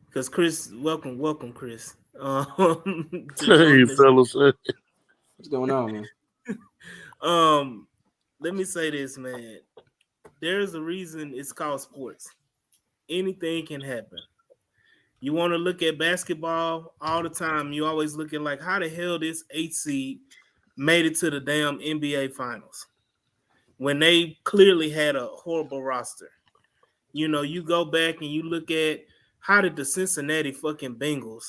[SPEAKER 1] because Chris, welcome, Chris.
[SPEAKER 6] Hey, fellas.
[SPEAKER 4] What's going on, man?
[SPEAKER 1] Let me say this, man. There's a reason it's called sports. Anything can happen. You want to look at basketball all the time. You always looking like, how the hell this 8 seed made it to the damn NBA finals when they clearly had a horrible roster. You go back and you look at how did the Cincinnati fucking Bengals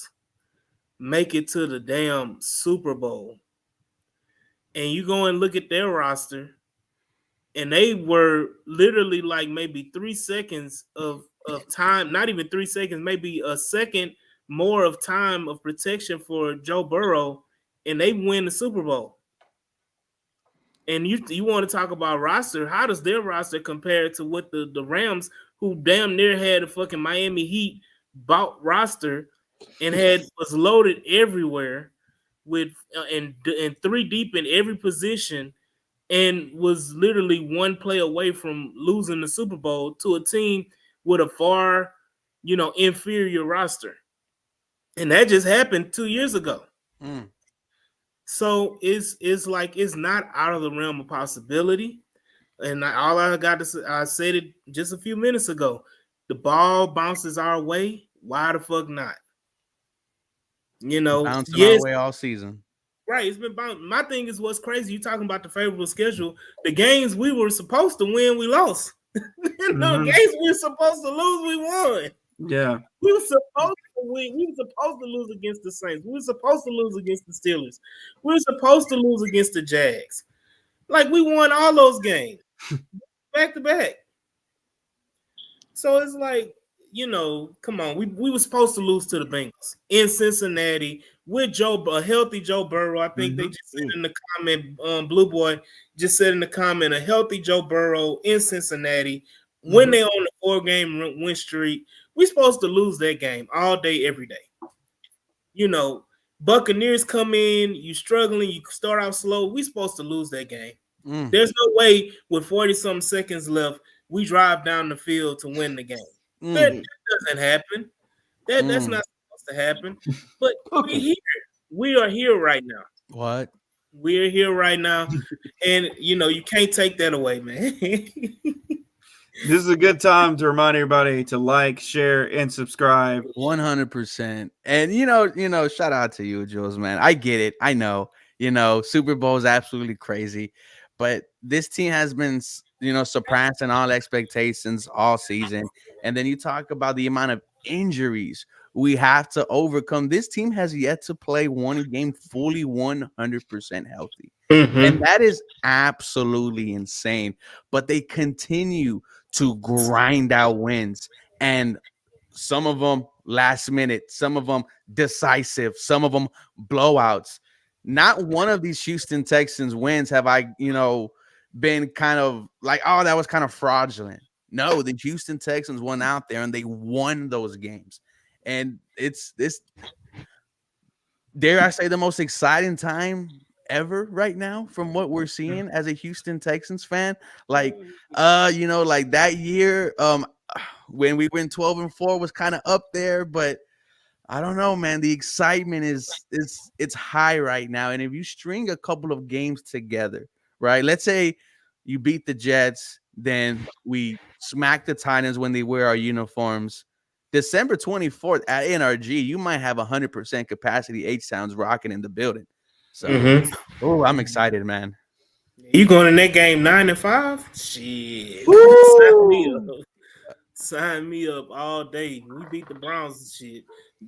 [SPEAKER 1] make it to the damn Super Bowl? And you go and look at their roster, and they were literally like maybe 3 seconds of time, not even 3 seconds, maybe a second more of time of protection for Joe Burrow, and they win the Super Bowl. And you want to talk about roster? How does their roster compare to what the Rams, who damn near had a fucking Miami Heat bought roster and was loaded everywhere with and 3 deep in every position, and was literally 1 play away from losing the Super Bowl to a team with a far, inferior roster. And that just happened 2 years ago. So it's like it's not out of the realm of possibility. And all I got to say, I said it just a few minutes ago. The ball bounces our way. Why the fuck not?
[SPEAKER 2] Bouncing our way all season.
[SPEAKER 1] Right, it's been bouncing. My thing is, what's crazy, you talking about the favorable schedule. The games we were supposed to win, we lost. The games we were supposed to lose, we won.
[SPEAKER 5] Yeah.
[SPEAKER 1] We were supposed to win. We were supposed to lose against the Saints. We were supposed to lose against the Steelers. We were supposed to lose against the Jags. Like, we won all those games back to back. So it's like, come on. We were supposed to lose to the Bengals in Cincinnati with a healthy Joe Burrow. I think they just said in the comment, Blue Boy just said in the comment, a healthy Joe Burrow in Cincinnati when they on the 4-game win streak. We're supposed to lose that game all day, every day. Buccaneers come in, you struggling, you start out slow. We're supposed to lose that game. There's no way with 40-something seconds left, we drive down the field to win the game. That doesn't happen. That's not supposed to happen. But we're here. We are here right now.
[SPEAKER 2] What?
[SPEAKER 1] We're here right now. And, you can't take that away, man.
[SPEAKER 5] This is a good time to remind everybody to like, share, and subscribe.
[SPEAKER 2] 100%. And, shout out to you, Jules, man. I get it. I know. Super Bowl is absolutely crazy. But this team has been, surpassing all expectations all season. And then you talk about the amount of injuries we have to overcome. This team has yet to play one game fully 100% healthy. And that is absolutely insane. But they continue to grind out wins. And some of them last minute, some of them decisive, some of them blowouts. Not one of these Houston Texans wins have I, been kind of like, oh, that was kind of fraudulent. No, the Houston Texans went out there and they won those games. And it's this, dare I say, the most exciting time ever right now from what we're seeing as a Houston Texans fan. Like, like that year, when we went 12-4 was kind of up there, but I don't know, man. The excitement is it's high right now. And if you string a couple of games together, right? Let's say you beat the Jets, then we smack the Titans when they wear our uniforms. December 24th at NRG, you might have 100% capacity. Htown's rocking in the building. So, I'm excited, man.
[SPEAKER 1] You going in that game 9-5? Shit. Sign me up all day. We beat the Browns and shit.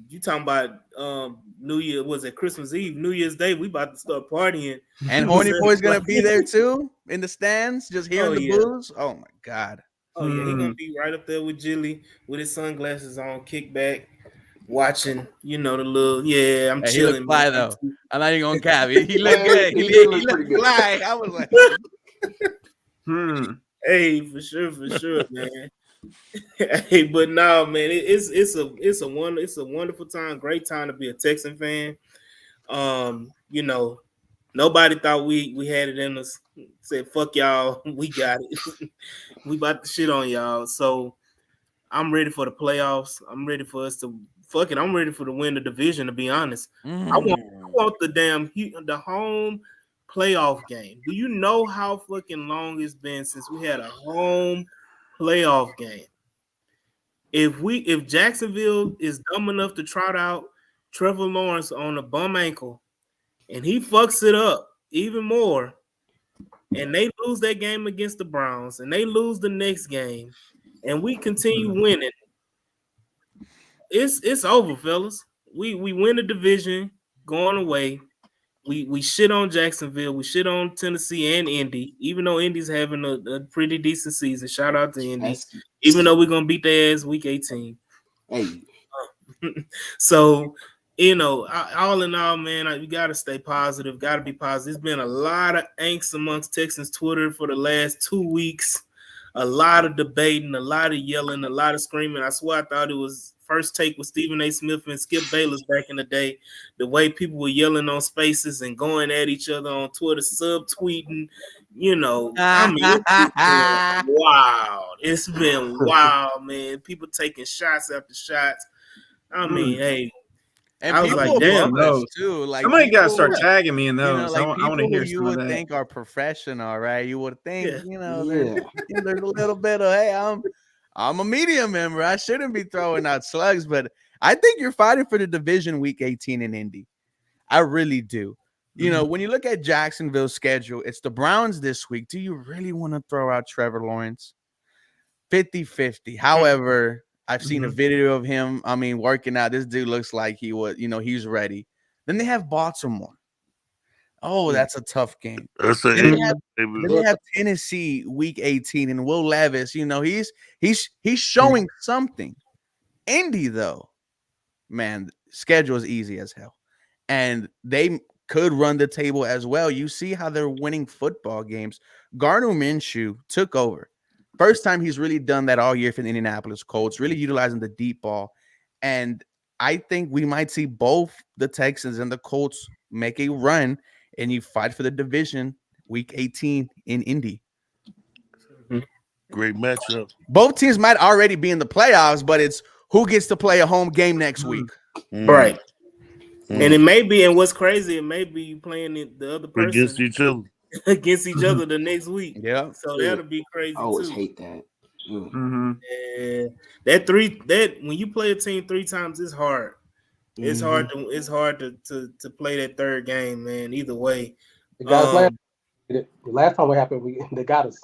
[SPEAKER 1] You talking about New Year? Was it Christmas Eve? New Year's Day? We about to start partying.
[SPEAKER 2] And Horny Boy's gonna be there too in the stands, just hearing the booze. Oh my god.
[SPEAKER 1] Oh yeah, he's gonna be right up there with Jilly with his sunglasses on, kick back, watching. The little I'm chilling.
[SPEAKER 2] He looked fly though. I'm not even gonna cap. He looked good. He looked fly. I was like,
[SPEAKER 1] Hey, for sure, man. Hey, but no, man, it's a wonderful time, great time to be a Texan fan. Nobody thought we had it in us. Said fuck y'all, we got it. We about to shit on y'all. So I'm ready for the playoffs. I'm ready for us to fuck it. I'm ready for to win the division. To be honest, I want the home playoff game. Do you know how fucking long it's been since we had a home playoff game? If Jacksonville is dumb enough to trot out Trevor Lawrence on a bum ankle and he fucks it up even more and they lose that game against the Browns and they lose the next game and we continue winning, it's over, fellas. We win the division going away. We shit on Jacksonville. We shit on Tennessee and Indy, even though Indy's having a pretty decent season. Shout out to Indy. Even though we're going to beat their ass week 18.
[SPEAKER 4] Hey.
[SPEAKER 1] So, all in all, man, you got to stay positive. Got to be positive. There's been a lot of angst amongst Texans Twitter for the last 2 weeks. A lot of debating, a lot of yelling, a lot of screaming. I swear I thought it was First Take with Stephen A. Smith and Skip Bayless back in the day. The way people were yelling on Spaces and going at each other on Twitter, subtweeting, it's been wild. It's been wild, man. People taking shots after shots. I mean, hey.
[SPEAKER 2] And I was like, damn, those too. Like,
[SPEAKER 5] somebody got to start tagging me in those.
[SPEAKER 2] Like
[SPEAKER 5] I want to hear
[SPEAKER 2] you would
[SPEAKER 5] that.
[SPEAKER 2] think are professional, right? You would think, there's a little bit of, hey, I'm a media member. I shouldn't be throwing out slugs, but I think you're fighting for the division week 18 in Indy. I really do. When you look at Jacksonville's schedule, it's the Browns this week. Do you really want to throw out Trevor Lawrence? 50-50. However, I've seen a video of him, working out. This dude looks like he would, he's ready. Then they have Baltimore. Oh, that's a tough game. Then they have Tennessee week 18 and Will Levis, he's showing something. Indy, though, man, schedule is easy as hell. And they could run the table as well. You see how they're winning football games. Gardner Minshew took over. First time he's really done that all year for the Indianapolis Colts, really utilizing the deep ball. And I think we might see both the Texans and the Colts make a run and you fight for the division week 18 in Indy.
[SPEAKER 6] Great matchup.
[SPEAKER 2] Both teams might already be in the playoffs, but it's who gets to play a home game next week.
[SPEAKER 1] Right. And it may be, and what's crazy, it may be you playing the other person
[SPEAKER 6] against each other.
[SPEAKER 1] Against each other the next week.
[SPEAKER 2] Yeah.
[SPEAKER 1] So that'll be crazy.
[SPEAKER 4] I always
[SPEAKER 1] too.
[SPEAKER 4] hate that.
[SPEAKER 1] Yeah. That when you play a team 3 times, it's hard. It's hard to play that third game, man. Either way.
[SPEAKER 7] The last time what happened, they got us.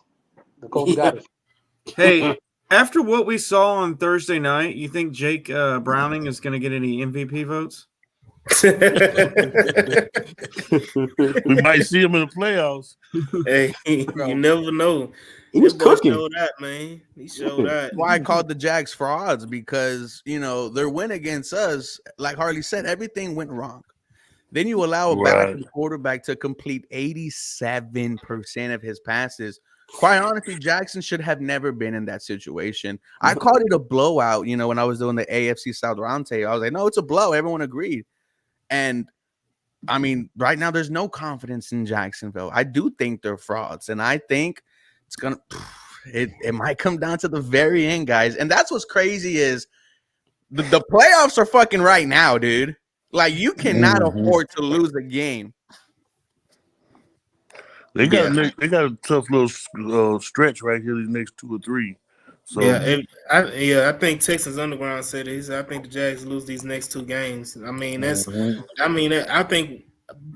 [SPEAKER 7] The Colts got us.
[SPEAKER 5] Hey, After what we saw on Thursday night, you think Jake Browning is going to get any MVP votes?
[SPEAKER 6] We might see him in the playoffs.
[SPEAKER 1] Hey,
[SPEAKER 2] Bro.
[SPEAKER 1] you never know.
[SPEAKER 4] He was
[SPEAKER 1] That boy
[SPEAKER 4] cooking.
[SPEAKER 1] showed out, man. He showed out.
[SPEAKER 2] Why I called the Jags frauds, because their win against us, like Harley said, everything went wrong. Then you allow a
[SPEAKER 6] Right.
[SPEAKER 2] backup quarterback to complete 87% of his passes. Quite honestly, Jackson should have never been in that situation. I called it a blowout, when I was doing the AFC South roundtable. I was like, no, it's a blow. Everyone agreed. And I mean, right now there's no confidence in Jacksonville. I do think they're frauds, and I think it's gonna it might come down to the very end, guys. And that's what's crazy is the playoffs are fucking right now, dude. Like, you cannot afford to lose a game.
[SPEAKER 6] They got a tough little stretch right here. These next 2 or 3. So
[SPEAKER 1] I think Texas Underground said it. I think the Jags lose these next 2 games. I mean, I think,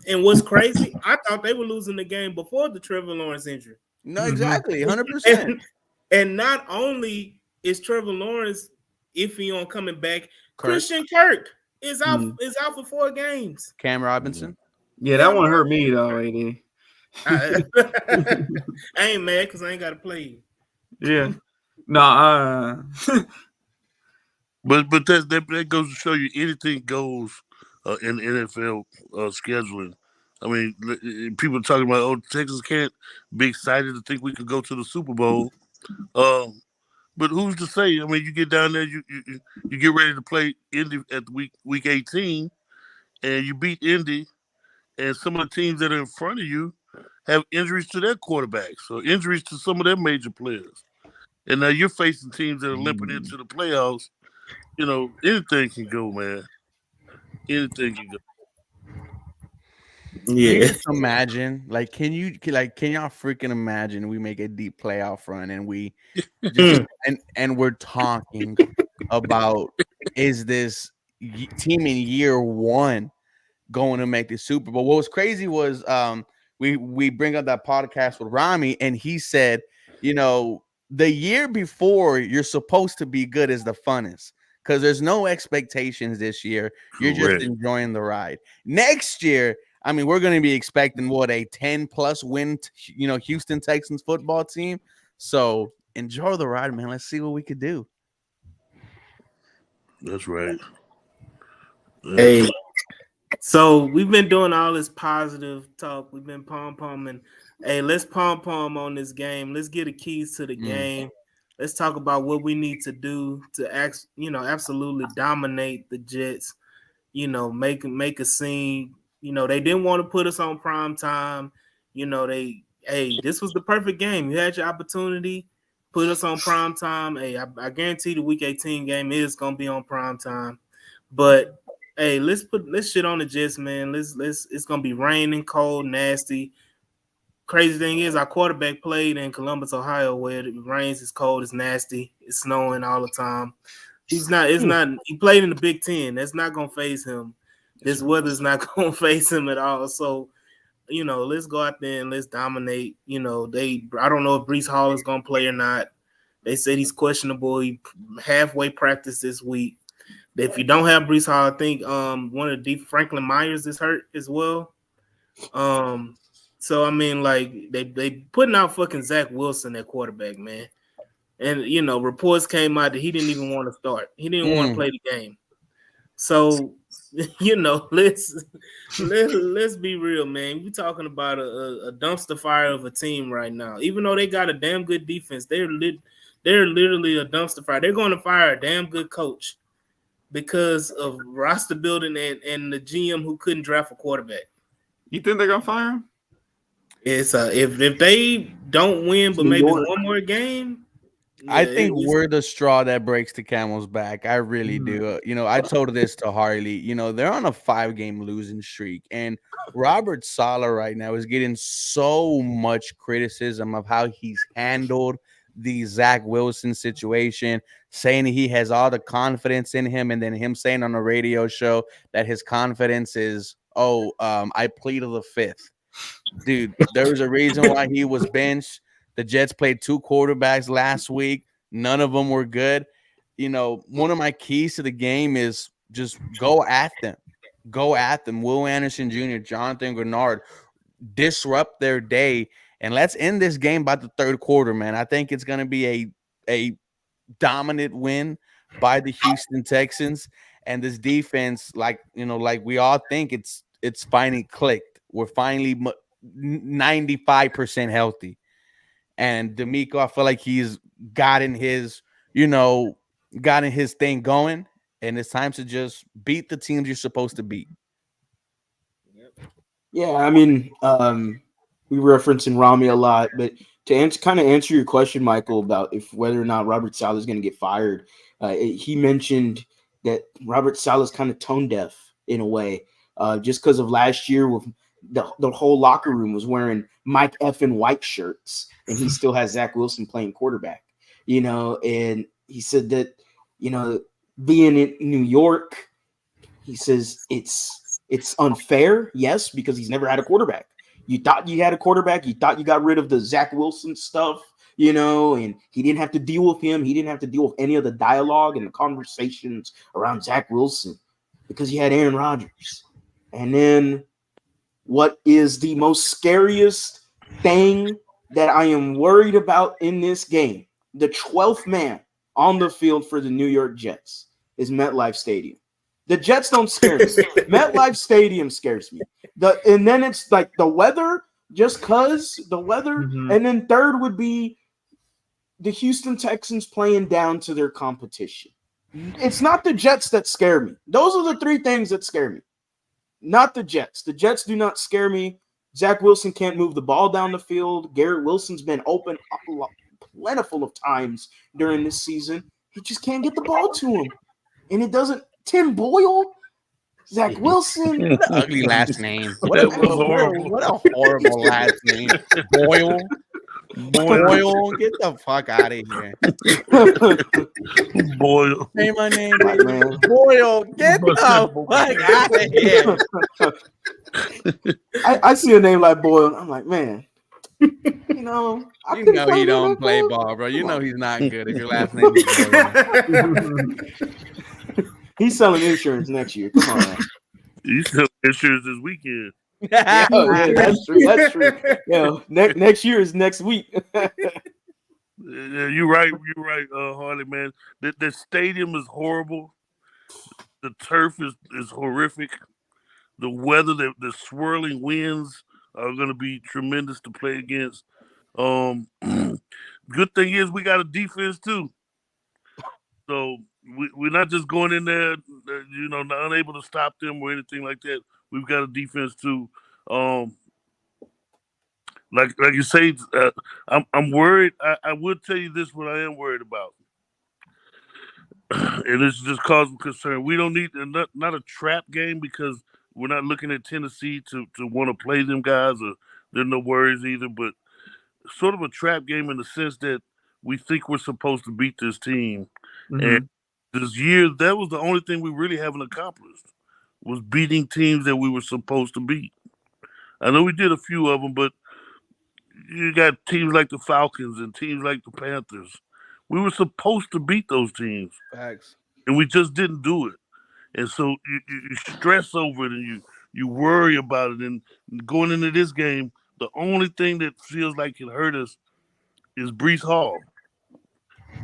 [SPEAKER 1] and what's crazy, I thought they were losing the game before the Trevor Lawrence injury.
[SPEAKER 2] No, exactly, 100%.
[SPEAKER 1] And not only is Trevor Lawrence iffy on coming back,
[SPEAKER 2] Kirk.
[SPEAKER 1] Christian Kirk is out for 4 games.
[SPEAKER 2] Cam Robinson.
[SPEAKER 5] Yeah, that one hurt me though, AD.
[SPEAKER 1] I ain't mad because I ain't got to play.
[SPEAKER 5] Yeah. No,
[SPEAKER 6] but that goes to show you anything goes in the NFL scheduling. I mean, people talking about, Texas can't be excited to think we could go to the Super Bowl. But who's to say? I mean, you get down there, you get ready to play Indy at week 18, and you beat Indy, and some of the teams that are in front of you have injuries to their quarterbacks or injuries to some of their major players. And now you're facing teams that are limping into the playoffs. Anything can go, man. Anything can go.
[SPEAKER 2] Can you just imagine? Can y'all freaking imagine we make a deep playoff run and we just, and we're talking about, is this team in year 1 going to make the Super Bowl? What was crazy was we bring up that podcast with Rami, and he said, the year before you're supposed to be good is the funnest, because there's no expectations this year. You're just enjoying the ride. Next year, I mean, we're going to be expecting a 10+ win, Houston Texans football team. So enjoy the ride, man. Let's see what we could do.
[SPEAKER 6] That's right.
[SPEAKER 1] Hey, so we've been doing all this positive talk. We've been pom-pomming. Hey, let's pom-pom on this game. Let's get the keys to the game. Let's talk about what we need to do to absolutely dominate the Jets. Make a scene. They didn't want to put us on prime time. This was the perfect game. You had your opportunity, put us on prime time. Hey, I guarantee the week 18 game is gonna be on prime time. But hey, let's shit on the Jets, man. It's gonna be raining, cold, nasty. Crazy thing is, our quarterback played in Columbus, Ohio, where it rains, it's cold, it's nasty, it's snowing all the time. He played in the Big Ten. That's not gonna phase him. This weather's not gonna phase him at all. So, let's go out there and let's dominate. I don't know if Breece Hall is gonna play or not. They said he's questionable. He halfway practiced this week. If you don't have Breece Hall, I think one of the Franklin Myers is hurt as well. So I mean, they putting out fucking Zach Wilson at quarterback, man. And reports came out that he didn't even want to start. He didn't want to play the game. So let's be real, man. We're talking about a dumpster fire of a team right now. Even though they got a damn good defense, they're literally a dumpster fire. They're going to fire a damn good coach because of roster building and the GM who couldn't draft a quarterback.
[SPEAKER 5] You think they're gonna fire him?
[SPEAKER 1] It's if they don't win, but maybe one more game.
[SPEAKER 2] Yeah, I think we're the straw that breaks the camel's back. I really do. I told this to Harley. They're on a 5-game losing streak, and Robert Saleh right now is getting so much criticism of how he's handled the Zach Wilson situation, saying he has all the confidence in him, and then him saying on a radio show that his confidence is, I plead to the 5th. Dude, there was a reason why he was benched. The Jets played 2 quarterbacks last week. None of them were good. One of my keys to the game is just go at them. Go at them. Will Anderson Jr., Jonathan Grenard, disrupt their day, and let's end this game by the third quarter, man. I think it's going to be a dominant win by the Houston Texans, and this defense, like we all think it's finally clicked. We're finally 95% healthy, and D'Amico, I feel like he's gotten his thing going, and it's time to just beat the teams you're supposed to beat.
[SPEAKER 4] Yeah, I mean, we referencing Rami a lot, but to answer your question, Michael, about whether or not Robert Saleh is going to get fired, he mentioned that Robert Saleh is kind of tone deaf in a way, just because of last year with the whole locker room was wearing Mike effing White shirts, and he still has Zach Wilson playing quarterback, and he said that, being in New York, he says it's unfair, yes, because he's never had a quarterback. You thought you had a quarterback. You thought you got rid of the Zach Wilson stuff, and he didn't have to deal with him. He didn't have to deal with any of the dialogue and the conversations around Zach Wilson because he had Aaron Rodgers. And then what is the most scariest thing that I am worried about in this game? The 12th man on the field for the New York Jets is MetLife Stadium. The Jets don't scare me. MetLife Stadium scares me. And then it's like the weather, just because the weather. Mm-hmm. And then third would be the Houston Texans playing down to their competition. It's not the Jets that scare me. Those are the three things that scare me. Not the Jets. The Jets do not scare me. Zach Wilson can't move the ball down the field. Garrett Wilson's been open plentiful of times during this season. He just can't get the ball to him. And it doesn't. Tim Boyle, Zach Wilson.
[SPEAKER 2] What an ugly last name. What a horrible last name. Boyle, get the fuck out of here.
[SPEAKER 6] Boyle.
[SPEAKER 2] Say my name, man. Boyle, get the fuck out of here.
[SPEAKER 4] I see a name like Boyle. I'm like, man. You know
[SPEAKER 2] he don't play ball, bro. You know he's not good if your last name is Boyle.
[SPEAKER 4] He's selling insurance next year. Come on, man.
[SPEAKER 6] He's selling insurance this weekend.
[SPEAKER 4] Yeah, that's true. That's true. Next year is next week.
[SPEAKER 6] Yeah, you're right. You're right, Harley, man. The stadium is horrible. The turf is horrific. The weather, the swirling winds are going to be tremendous to play against. Good thing is we got a defense too. So we're not just going in there, not unable to stop them or anything like that. We've got a defense too. Like you say, I'm worried. I would tell you this: what I am worried about, and it's just cause of concern. We don't need not a trap game because we're not looking at Tennessee to want to play them guys, or there's no worries either. But sort of a trap game in the sense that we think we're supposed to beat this team. Mm-hmm. And this year, that was the only thing we really haven't accomplished, was beating teams that we were supposed to beat. I know we did a few of them, but you got teams like the Falcons and teams like the Panthers. We were supposed to beat those teams.
[SPEAKER 2] Facts.
[SPEAKER 6] And we just didn't do it. And so you stress over it and you worry about it. And going into this game, the only thing that feels like can hurt us is Breece Hall.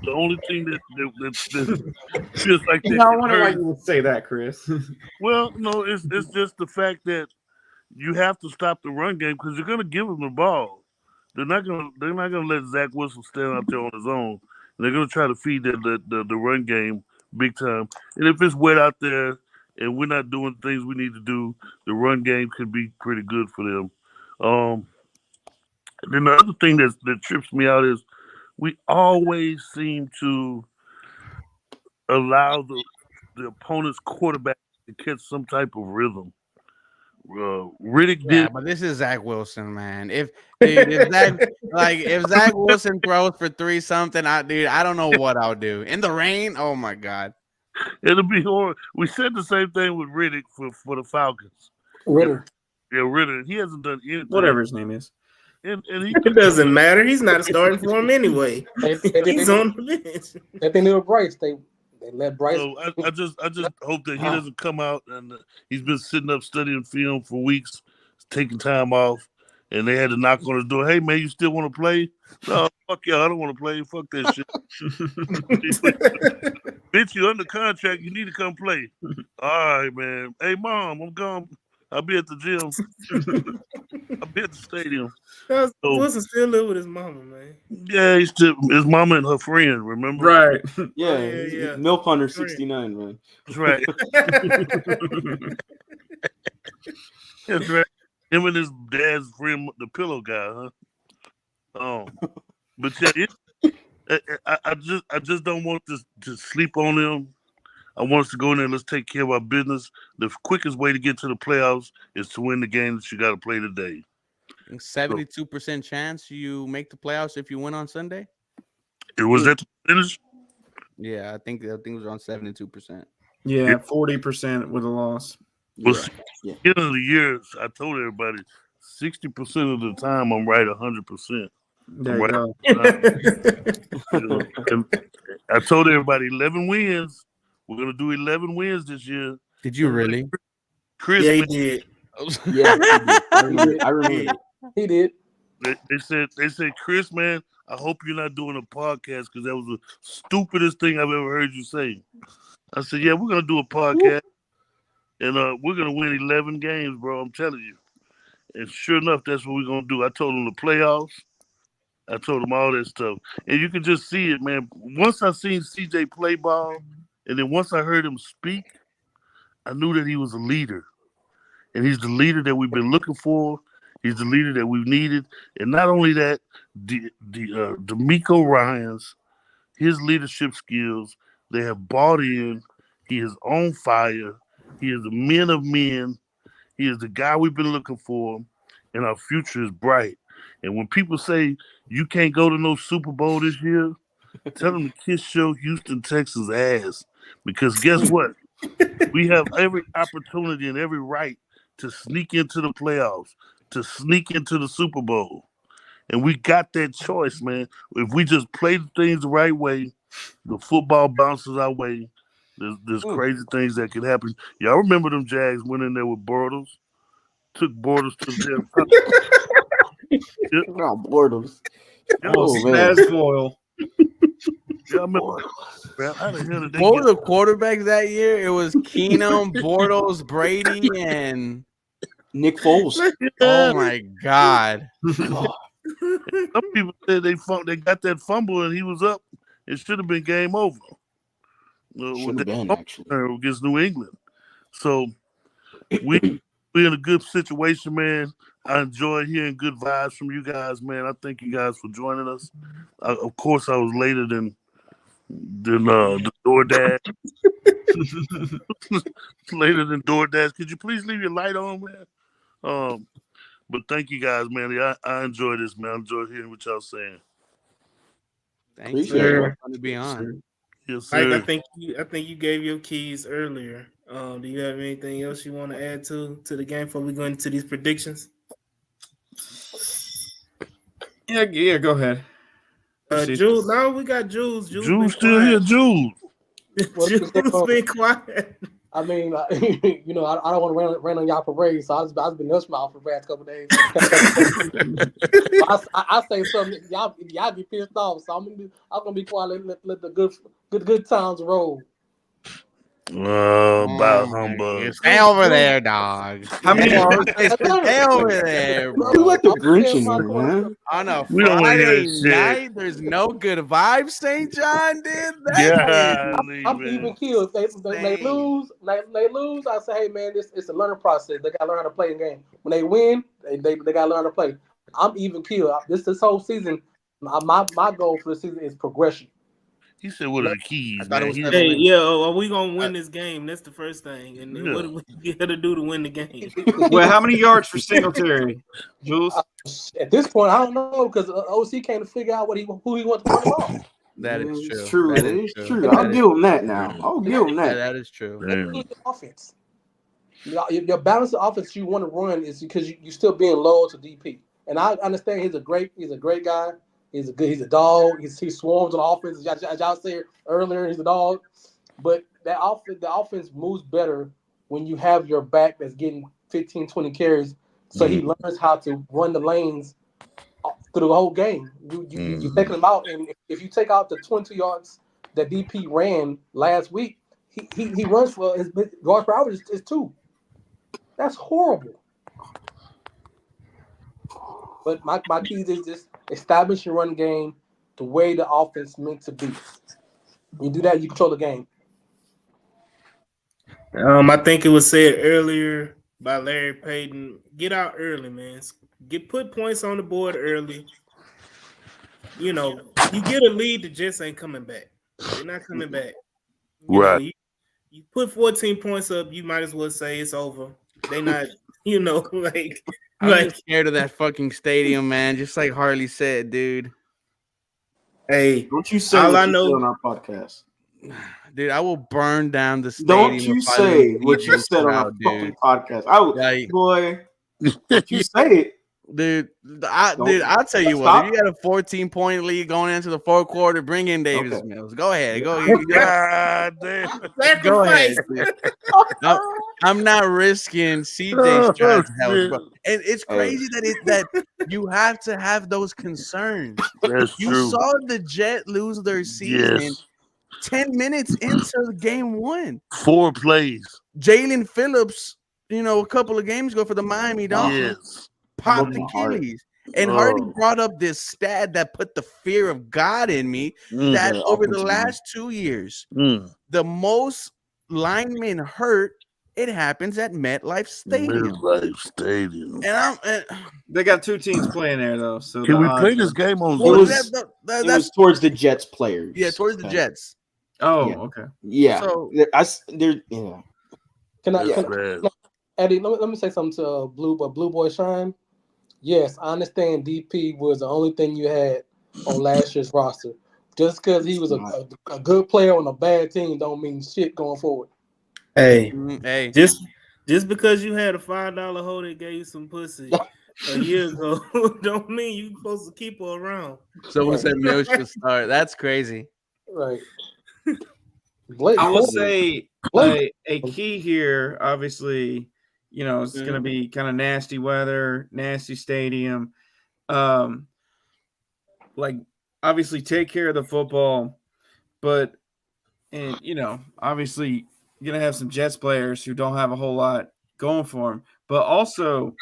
[SPEAKER 6] The only thing that feels like that.
[SPEAKER 5] I wonder why you would say that, Chris.
[SPEAKER 6] Well, no, it's just the fact that you have to stop the run game because you're going to give them the ball. They're not going to let Zach Wilson stand out there on his own. They're going to try to feed the run game big time. And if it's wet out there and we're not doing things we need to do, the run game could be pretty good for them. Then the other thing that trips me out is we always seem to allow the opponent's quarterback to catch some type of rhythm. Riddick did,
[SPEAKER 2] but this is Zach Wilson, man. If Zach Wilson throws for 3-something, I don't know what I'll do in the rain. Oh my God,
[SPEAKER 6] it'll be horrible. We said the same thing with Riddick for the Falcons.
[SPEAKER 4] Ritter.
[SPEAKER 6] Yeah, Ritter. He hasn't done anything.
[SPEAKER 5] Whatever his name is.
[SPEAKER 6] and he
[SPEAKER 1] It doesn't matter. He's not starting for him anyway. He's on the bench.
[SPEAKER 3] They think they were Bryce. They let Bryce.
[SPEAKER 6] So I just hope that he doesn't come out and he's been sitting up studying film for weeks, taking time off, and they had to knock on his door. Hey man, you still want to play? No, fuck y'all, I don't want to play. Fuck that shit. Bitch, you under contract. You need to come play. All right, man. Hey mom, I'm gone. I'll be at the gym. I'll be at the stadium.
[SPEAKER 1] Wilson still live with his mama, man.
[SPEAKER 6] Yeah, he's still his mama and her friend. Remember?
[SPEAKER 5] Right.
[SPEAKER 4] Yeah. Milk Hunter 69, man.
[SPEAKER 6] That's right. That's right. Him and his dad's friend, the pillow guy, huh? But yeah, I just don't want this to sleep on them. I want us to go in there. Let's take care of our business. The quickest way to get to the playoffs is to win the game that you got to play today.
[SPEAKER 2] 72% chance you make the playoffs if you win on Sunday.
[SPEAKER 6] It was that the finish?
[SPEAKER 2] Yeah, I think it was on 72%.
[SPEAKER 5] Yeah, 40% with a loss.
[SPEAKER 6] Well, beginning of the year, I told everybody 60% of the time I'm right 100%.
[SPEAKER 5] There you go.
[SPEAKER 6] I told everybody 11 wins. We're gonna do 11 wins this year.
[SPEAKER 2] Did you really?
[SPEAKER 6] Chris,
[SPEAKER 1] yeah, he did.
[SPEAKER 4] Yeah, I remember.
[SPEAKER 3] He did.
[SPEAKER 6] They said, Chris, man, I hope you're not doing a podcast because that was the stupidest thing I've ever heard you say. I said, yeah, we're gonna do a podcast, and we're gonna win 11 games, bro. I'm telling you. And sure enough, that's what we're gonna do. I told them the playoffs. I told them all that stuff, and you can just see it, man. Once I seen CJ play ball, and then once I heard him speak, I knew that he was a leader, and he's the leader that we've been looking for. He's the leader that we've needed, and not only that, D'Amico Ryans, his leadership skills, they have bought in. He is on fire. He is a man of men. He is the guy we've been looking for, and our future is bright. And when people say you can't go to no Super Bowl this year, tell them to kiss your Houston Texans ass. Because guess what? We have every opportunity and every right to sneak into the playoffs, to sneak into the Super Bowl. And we got that choice, man. If we just play the things the right way, the football bounces our way, there's crazy things that can happen. Y'all remember them Jags went in there with Bortles? Took Bortles to the
[SPEAKER 4] Bortles.
[SPEAKER 5] That's foil.
[SPEAKER 6] Yeah, I remember. How the hell did they
[SPEAKER 2] What were the quarterbacks that year? It was Keenum, Bortles, Brady, and
[SPEAKER 4] Nick Foles.
[SPEAKER 2] oh my God.
[SPEAKER 6] Some people said they got that fumble and he was up. It should have been game over.
[SPEAKER 4] Should have been, actually.
[SPEAKER 6] Against New England. So we're in a good situation, man. I enjoy hearing good vibes from you guys, man. I thank you guys for joining us. Of course, I was later than the DoorDash. Later than DoorDash. Could you please leave your light on, man? But thank you guys, man. I enjoy this, man. I enjoy hearing what y'all saying.
[SPEAKER 2] Thanks for to be on.
[SPEAKER 6] Yes, sir.
[SPEAKER 1] Mike, I think you gave your keys earlier. Do you have anything else you want to add to the game before we go into these predictions?
[SPEAKER 5] Yeah, go ahead.
[SPEAKER 1] Jules, no, we got Jules.
[SPEAKER 6] Jules still here, Jules.
[SPEAKER 1] Jules been quiet.
[SPEAKER 3] I mean, I don't want to rain on y'all parade, so I've been nuts mouth for the past couple of days. I say something, y'all be pissed off, so I'm gonna be quiet. Let the good times roll.
[SPEAKER 6] About humbug.
[SPEAKER 2] Stay over there, dog. How many hours? Stay over there, bro.
[SPEAKER 4] You let the Grinch in there, man.
[SPEAKER 2] On a
[SPEAKER 6] We don't wanna hear
[SPEAKER 2] Friday
[SPEAKER 6] that
[SPEAKER 2] night, there's no good vibes, St. John, dude.
[SPEAKER 3] I'm even killed. If they lose, I say, hey man, it's a learning process. They gotta learn how to play the game. When they win, they gotta learn how to play. I'm even killed. This whole season, my goal for the season is progression.
[SPEAKER 6] He said, "What are the keys, man?"
[SPEAKER 1] Are we gonna win this game? That's the first thing. And what do we got to do to win the game?
[SPEAKER 5] Well, how many yards for Singletary, Jules?
[SPEAKER 3] At this point, I don't know because OC can't figure out who he wants to run the ball.
[SPEAKER 2] That is true.
[SPEAKER 4] True. That is true. I'll give him that now. I'll give him that.
[SPEAKER 2] That is true.
[SPEAKER 3] Offense. Your balance of offense you want to run is because you're still being loyal to DP. And I understand he's a great guy. He's a dog. He swarms on offense. As y'all said earlier, he's a dog. But the offense moves better when you have your back that's getting 15, 20 carries. So he learns how to run the lanes through the whole game. You taking him out, and if you take out the 20 yards that DP ran last week, he runs for his yards per average is 2. That's horrible. But my key is just establish your run game the way the offense meant to be. You do that, you control the game.
[SPEAKER 1] I think it was said earlier by Larry Payton. Get out early, man. Put points on the board early. You get a lead, the Jets ain't coming back. They're not coming back.
[SPEAKER 6] Right.
[SPEAKER 1] You put 14 points up, you might as well say it's over. They not,
[SPEAKER 2] I'm just scared of that fucking stadium, man. Just like Harley said, dude.
[SPEAKER 1] Hey,
[SPEAKER 4] don't you say what you said on our podcast.
[SPEAKER 2] Dude, I will burn down the stadium.
[SPEAKER 4] Don't you say what you said on our fucking podcast. Boy, don't you say it.
[SPEAKER 2] Dude, I'll tell you what. If you got a 14-point lead going into the fourth quarter, bring in Davis Mills. Go ahead. Go ahead. I'm not risking CJ Stroud's health, bro. And it's crazy that you have to have those concerns.
[SPEAKER 6] That's
[SPEAKER 2] you
[SPEAKER 6] true.
[SPEAKER 2] saw the Jet lose their season 10 minutes into game 1.
[SPEAKER 6] 4 plays.
[SPEAKER 2] Jalen Phillips, a couple of games ago for the Miami Dolphins. Popped Achilles. And Hardy brought up this stat that put the fear of God in me that over the last 2 years, the most linemen hurt, it happens at MetLife Stadium. And
[SPEAKER 5] they got 2 teams playing there, though. So
[SPEAKER 6] can we play this game on
[SPEAKER 4] Zoom? It was towards the Jets players.
[SPEAKER 2] Yeah, towards the Jets.
[SPEAKER 5] Oh, okay.
[SPEAKER 4] Yeah.
[SPEAKER 5] So,
[SPEAKER 3] Eddie, let me say something to Blue Boy Shine. Yes, I understand DP was the only thing you had on last year's roster. Just because he was a good player on a bad team don't mean shit going forward.
[SPEAKER 1] Hey, just because you had a $5 hole that gave you some pussy a year ago don't mean you're supposed to keep her around.
[SPEAKER 2] Someone said Mills should start. That's crazy.
[SPEAKER 3] Right.
[SPEAKER 5] I will say a key here, obviously, it's going to be kind of nasty weather, nasty stadium. Obviously take care of the football, but, obviously you're going to have some Jets players who don't have a whole lot going for them. But also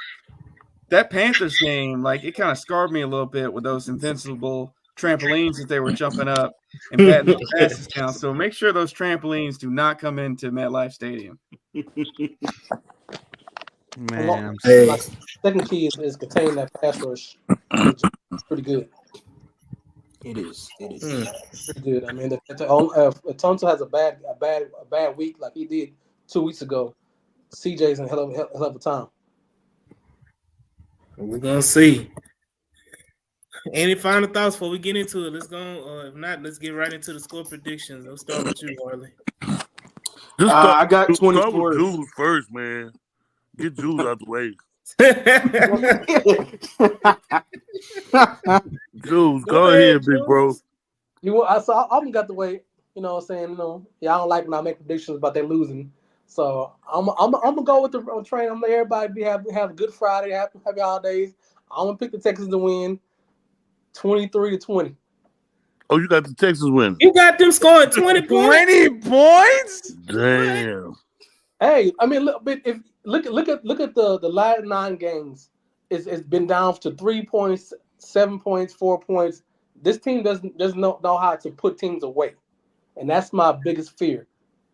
[SPEAKER 5] that Panthers game, it kind of scarred me a little bit with those invincible trampolines that they were jumping up and batting those passes down. So make sure those trampolines do not come into MetLife Stadium.
[SPEAKER 2] Man,
[SPEAKER 3] second key is containing that pass rush. It's pretty good.
[SPEAKER 4] It is.
[SPEAKER 3] Pretty good. I mean, if Tonto has a bad week like he did 2 weeks ago, CJ's in hell of a time.
[SPEAKER 1] We're gonna see. Any final thoughts before we get into it? Let's go. If not, let's get right into the score predictions. Let's start with you, Harley.
[SPEAKER 4] I got 24.
[SPEAKER 6] Start with Jules first, man. Get Jules out the way. Jules, go ahead, big bro.
[SPEAKER 3] I'm got the way. You know what I'm saying? I don't like when I make predictions about they losing. So I'm gonna go with the train. I'm gonna let everybody have a good Friday, happy holidays. I'm gonna pick the Texans to win 23-20.
[SPEAKER 6] Oh, you got the Texans win.
[SPEAKER 1] You got them scoring 20 points.
[SPEAKER 2] 20 points?
[SPEAKER 6] Damn.
[SPEAKER 3] Hey, I mean, look at the last 9 games. It's been down to 3 points, 7 points, 4 points. This team doesn't know how to put teams away, and that's my biggest fear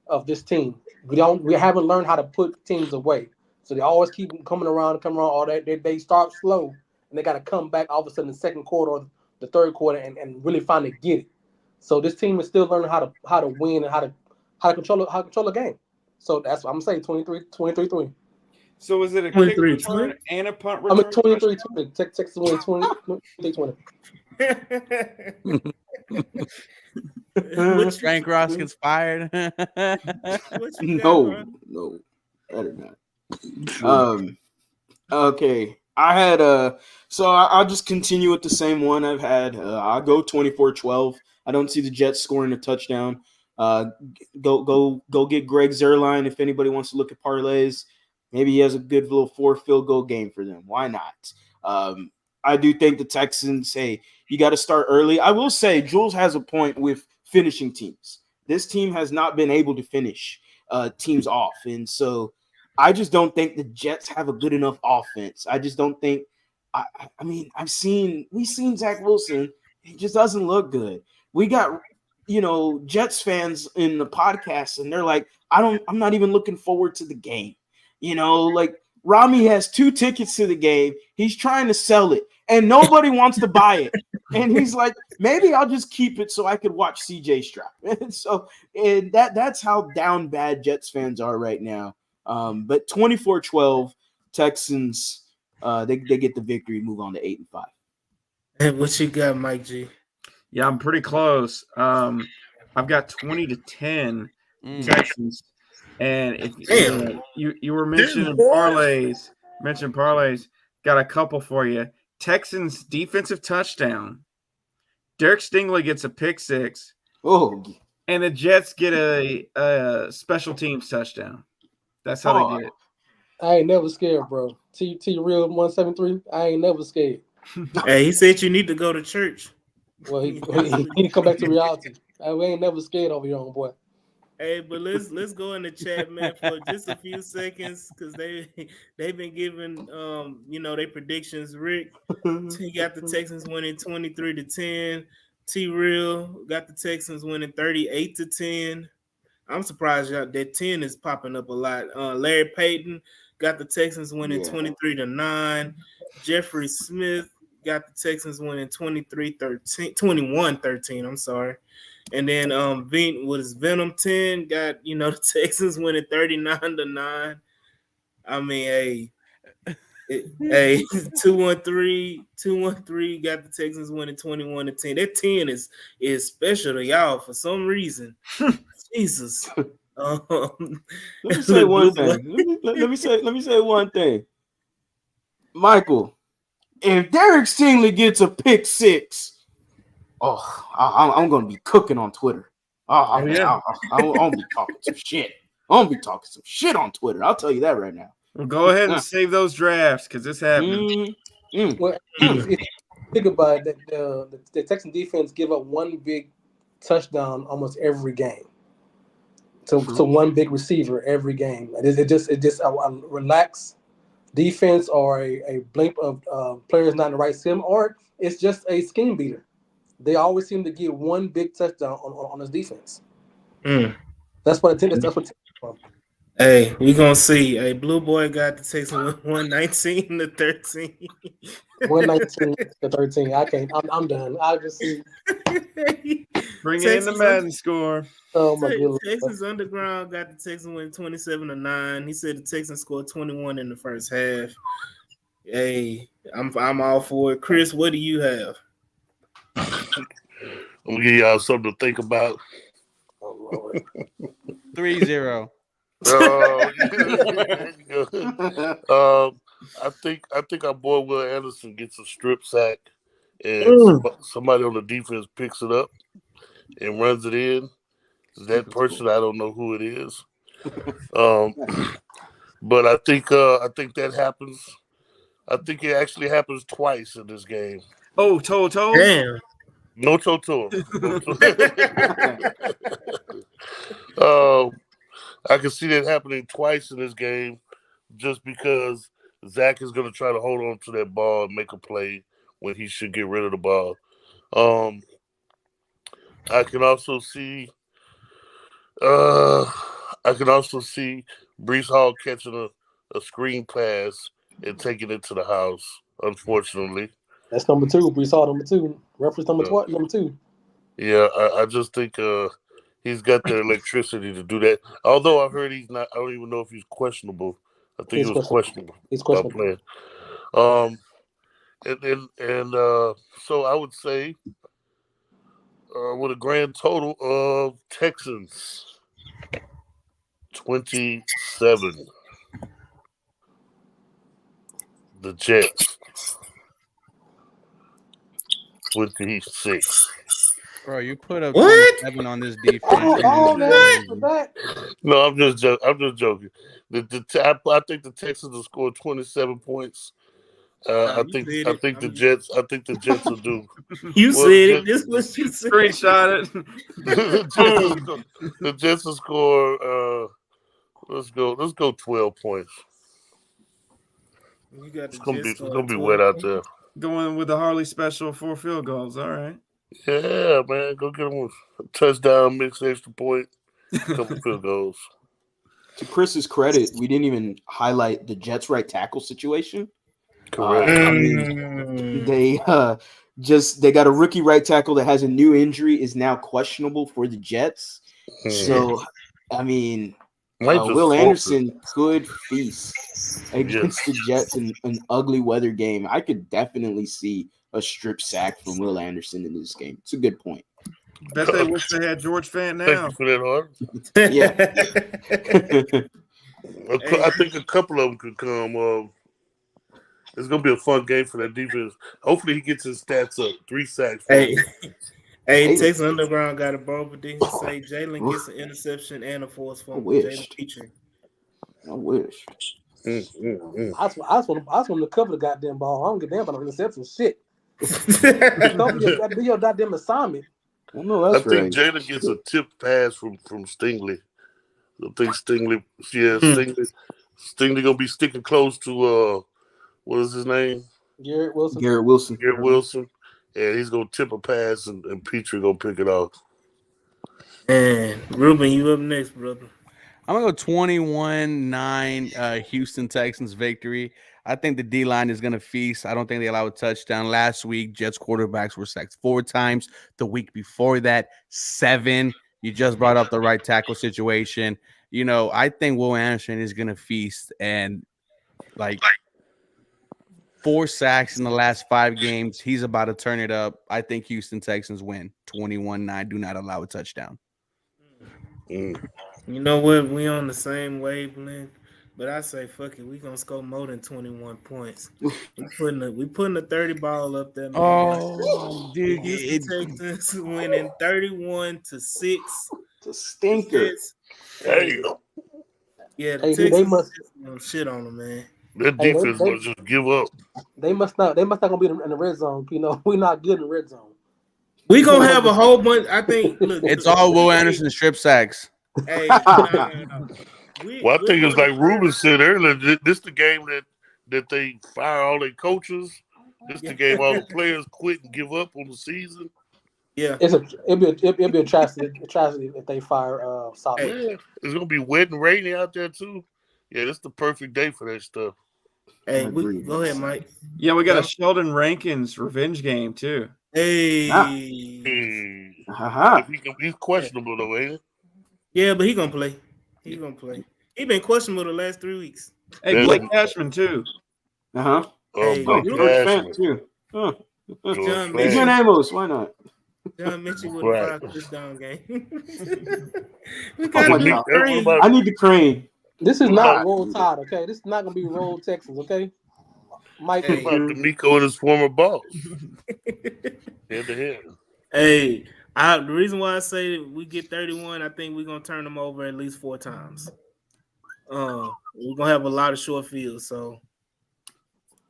[SPEAKER 3] of this team. We haven't learned how to put teams away, so they always keep coming around. All that they start slow, and they got to come back all of a sudden in the second quarter or the third quarter and really finally get it. So this team is still learning how to win and how to control the game. So that's what I'm saying 23-3.
[SPEAKER 5] So is it a kick return and a punt return?
[SPEAKER 3] I'm at 23-20. Texas win 20-20.
[SPEAKER 2] Frank Ross gets fired.
[SPEAKER 4] No, I did not. Okay. I had I'll just continue with the same one I've had. I'll go 24-12. I don't see the Jets scoring a touchdown. Go get Greg Zuerlein if anybody wants to look at parlays. Maybe he has a good little 4 field goal game for them. Why not? I do think the Texans, hey, you got to start early. I will say Jules has a point with finishing teams. This team has not been able to finish teams off. And so I just don't think the Jets have a good enough offense. I just don't think I mean, we've seen Zach Wilson. He just doesn't look good. We got, Jets fans in the podcast, and they're like, I'm not even looking forward to the game. Like Rami has 2 tickets to the game. He's trying to sell it, and nobody wants to buy it. And he's like, maybe I'll just keep it so I could watch CJ Stroud. And that's how down bad Jets fans are right now. But 24-12, Texans, they get the victory, move on to 8-5.
[SPEAKER 1] And what you got, Mike G?
[SPEAKER 5] Yeah, I'm pretty close. I've got 20-10 Texans. And if you were mentioning parlays, got a couple for you. Texans defensive touchdown. Derek Stingley gets a pick 6.
[SPEAKER 4] Oh,
[SPEAKER 5] and the Jets get a special teams touchdown. That's how they get it.
[SPEAKER 7] I ain't never scared, bro. T real 173. I ain't never scared.
[SPEAKER 1] Hey, he said you need to go to church.
[SPEAKER 7] Well, he need to come back to reality. We ain't never scared over here, boy.
[SPEAKER 1] Hey, but let's go in the chat, man, for just a few seconds, because they've been giving their predictions. Rick, he got the Texans winning 23-10. T Real got the Texans winning 38-10. I'm surprised that 10 is popping up a lot. Larry Payton got the Texans winning 23-9. Jeffrey Smith got the Texans winning 21-13. I'm sorry. And then Venom 10 got the Texans winning 39-9. I mean, hey, 213 got the Texans winning 21-10. That 10 is special to y'all for some reason. Jesus.
[SPEAKER 4] Let me say one thing. Let me say one thing. Michael, if Derek Stingley gets a pick 6, I'm gonna be cooking on Twitter. I'll be talking some shit. I'm gonna be talking some shit on Twitter. I'll tell you that right now.
[SPEAKER 5] Well, go ahead and save those drafts because it's happening.
[SPEAKER 7] Well, think about it, the Texan defense give up one big touchdown almost every game. So one big receiver every game. It just a relaxed defense or a blink of players not in the right sim, or it's just a scheme beater. They always seem to get one big touchdown on this defense. That's what it is. That's what.
[SPEAKER 1] Hey, we gonna see. Hey, Blue Boy got the Texans 119-13.
[SPEAKER 7] 119-13. I can't. I'm done. I just see.
[SPEAKER 5] Bring in the Madden score.
[SPEAKER 7] Oh my goodness.
[SPEAKER 1] Texas Underground got the Texans winning 27-9. He said the Texans scored 21 in the first half. Hey, I'm all for it. Chris, what do you have?
[SPEAKER 6] I'm gonna give y'all something to think about.
[SPEAKER 7] Oh Lord.
[SPEAKER 2] 3-0.
[SPEAKER 6] I think our boy Will Anderson gets a strip sack, and somebody on the defense picks it up and runs it in. That person, I don't know who it is, but I think that happens. I think it actually happens twice in this game.
[SPEAKER 5] Oh, Toto.
[SPEAKER 1] Damn.
[SPEAKER 6] No Toto. I can see that happening twice in this game, just because Zach is going to try to hold on to that ball and make a play when he should get rid of the ball. I can also see Brees Hall catching a screen pass and taking it to the house, unfortunately.
[SPEAKER 7] That's number 2. Brees Hall, number 2. Reference number 2.
[SPEAKER 6] Yeah, I just think he's got the electricity to do that. Although I heard he's not. I don't even know if he's questionable. I think he was questionable.
[SPEAKER 7] He's questionable.
[SPEAKER 6] Playing. So I would say with a grand total of Texans 27. the Jets 26.
[SPEAKER 2] Bro, you put up
[SPEAKER 1] What?
[SPEAKER 2] 27 on this defense.
[SPEAKER 7] All that for
[SPEAKER 1] What?
[SPEAKER 7] that.
[SPEAKER 6] No, I'm just joking. I think the Texans will score 27 points.
[SPEAKER 1] Nah,
[SPEAKER 6] I
[SPEAKER 1] you
[SPEAKER 6] think
[SPEAKER 1] said
[SPEAKER 6] I
[SPEAKER 1] it.
[SPEAKER 6] think the Jets. I think the Jets will do.
[SPEAKER 1] You
[SPEAKER 6] Well,
[SPEAKER 1] said it. This was you said.
[SPEAKER 5] Screenshot it.
[SPEAKER 6] the Jets will score. Let's go 12 points.
[SPEAKER 1] You got the
[SPEAKER 6] It's
[SPEAKER 1] Jets
[SPEAKER 6] gonna be
[SPEAKER 1] 12
[SPEAKER 6] wet out
[SPEAKER 1] points.
[SPEAKER 6] there.
[SPEAKER 5] Going with the Harley special 4 field goals. All right.
[SPEAKER 6] Yeah, man, go get them a touchdown, mixed extra point, couple field goals.
[SPEAKER 4] To Chris's credit, we didn't even highlight the Jets' right tackle situation.
[SPEAKER 6] Correct.
[SPEAKER 4] I mean, they got a rookie right tackle that has a new injury, is now questionable for the Jets. So, I mean, Will Anderson could feast against the Jets in an ugly weather game. I could definitely see a strip sack from Will Anderson in this game. It's a good point.
[SPEAKER 5] Bet they wish they had George Fant now.
[SPEAKER 6] Thank you for that, Hart.
[SPEAKER 4] Yeah.
[SPEAKER 6] I think a couple of them could come. It's gonna be a fun game for that defense. Hopefully, he gets his stats up. 3 sacks.
[SPEAKER 1] Hey, Texas Underground got a ball prediction. Say Jalen gets an interception and a forced fumble. Jalen Petrie.
[SPEAKER 4] I wish.
[SPEAKER 7] I just want to cover the goddamn ball. I don't give a damn about no interception. Shit. Do your goddamn assignment.
[SPEAKER 4] Well,
[SPEAKER 6] I think Jalen gets a tipped pass from Stingley. I think Stingley gonna be sticking close to what is his name?
[SPEAKER 7] Garrett Wilson.
[SPEAKER 6] Garrett Wilson. And he's gonna tip a pass and Petrie gonna pick it off.
[SPEAKER 1] And Ruben, you up next, brother.
[SPEAKER 2] I'm gonna go 21-9 Houston Texans victory. I think the D-line is gonna feast. I don't think they allow a touchdown. Last week, Jets quarterbacks were sacked 4 times. The week before that, 7. You just brought up the right tackle situation. You know, I think Will Anderson is gonna feast and like 4 sacks in the last 5 games. He's about to turn it up. I think Houston Texans win 21-9. Do not allow a touchdown.
[SPEAKER 1] You know what? We on the same wavelength, but I say fuck it. We gonna score more than 21 points. We putting a 30 ball up there. Man.
[SPEAKER 2] Oh, dude,
[SPEAKER 1] Houston Texans winning 31-6.
[SPEAKER 4] It's a stinker.
[SPEAKER 6] Hey,
[SPEAKER 1] yeah, the Texans shit on them, man.
[SPEAKER 6] That defense must just give up.
[SPEAKER 7] They must not gonna be in the red zone. You know, we're not good in the red zone.
[SPEAKER 1] We gonna have a whole bunch. I think. Look,
[SPEAKER 2] it's all Will Anderson strip sacks.
[SPEAKER 1] Hey,
[SPEAKER 6] Well, I think it's like Ruben said earlier. This the game that they fire all their coaches. This the game all the players quit and give up on the season.
[SPEAKER 1] Yeah,
[SPEAKER 7] it'll be a tragedy if they fire Solomon.
[SPEAKER 6] Yeah, it's gonna be wet and rainy out there too. Yeah, that's the perfect day for that stuff.
[SPEAKER 1] Hey, go ahead, Mike.
[SPEAKER 5] Yeah, we got a Sheldon Rankins revenge game too.
[SPEAKER 1] Hey,
[SPEAKER 6] He's questionable though, ain't he?
[SPEAKER 1] Yeah, but he gonna play. He been questionable the last 3 weeks.
[SPEAKER 5] Hey, Blake Cashman too.
[SPEAKER 1] Hey,
[SPEAKER 4] George Fant too.
[SPEAKER 1] John
[SPEAKER 4] Mitchell Amos, why not?
[SPEAKER 1] John Mitchell with a 5 touchdown game.
[SPEAKER 4] I need the crane.
[SPEAKER 7] This is not Roll Tide, okay? This is not gonna be Roll Texans, okay? Mike,
[SPEAKER 6] about D'Amico and his former boss. Head to head.
[SPEAKER 1] Hey, the reason why I say we get 31, I think we're gonna turn them over at least 4 times. We're gonna have a lot of short fields, so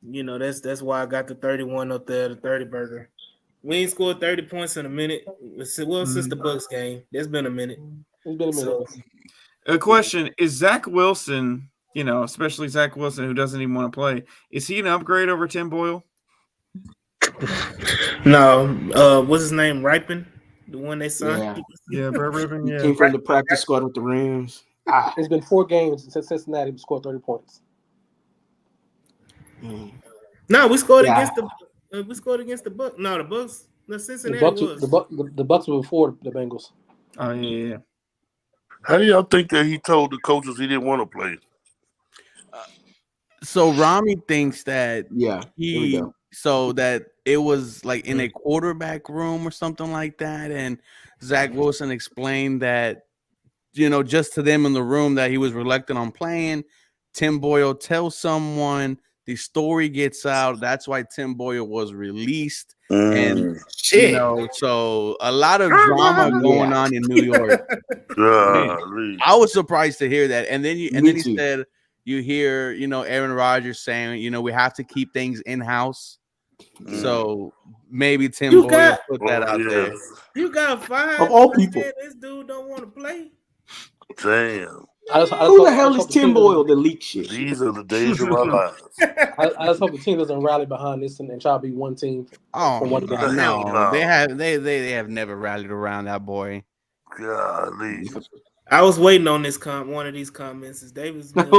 [SPEAKER 1] you know that's why I got the 31 up there, the 30 burger. We ain't scored 30 points in a minute. Since the Bucks game, there's been a minute.
[SPEAKER 7] It's been a minute.
[SPEAKER 1] So,
[SPEAKER 5] a question is Zach Wilson. You know, especially Zach Wilson, who doesn't even want to play. Is he an upgrade over Tim Boyle?
[SPEAKER 1] No. What's his name? Ripon, the one they signed.
[SPEAKER 5] Yeah, Ripon.
[SPEAKER 4] He came from the practice squad with the Rams.
[SPEAKER 7] It's been 4 games since Cincinnati scored 30 points.
[SPEAKER 1] No, we scored against the Bucks. No, the Bucks. The Cincinnati was.
[SPEAKER 7] The Bucks were before the Bengals.
[SPEAKER 5] Oh yeah.
[SPEAKER 6] How do y'all think that he told the coaches he didn't want to play?
[SPEAKER 2] So Rami thinks that so that it was like in a quarterback room or something like that, and Zach Wilson explained that, you know, just to them in the room that he was reluctant on playing. Tim Boyle tells someone, The story gets out. That's why Tim Boyle was released. And
[SPEAKER 1] Shit.
[SPEAKER 2] so a lot of drama going on in New York. I was surprised to hear that. And then he said you hear, Aaron Rodgers saying, we have to keep things in-house. So maybe Tim Boyle put that out there.
[SPEAKER 1] You got 5
[SPEAKER 4] of all people.
[SPEAKER 1] This dude don't want to play.
[SPEAKER 6] Damn.
[SPEAKER 4] Who the hell is Tim Boyle to leak shit?
[SPEAKER 6] These are the days of our lives.
[SPEAKER 7] I just hope the team doesn't rally behind this and try to be one team.
[SPEAKER 2] Oh no, they have never rallied around that boy.
[SPEAKER 6] Golly.
[SPEAKER 1] I was waiting on this one of these comments. Is Davis?
[SPEAKER 2] Give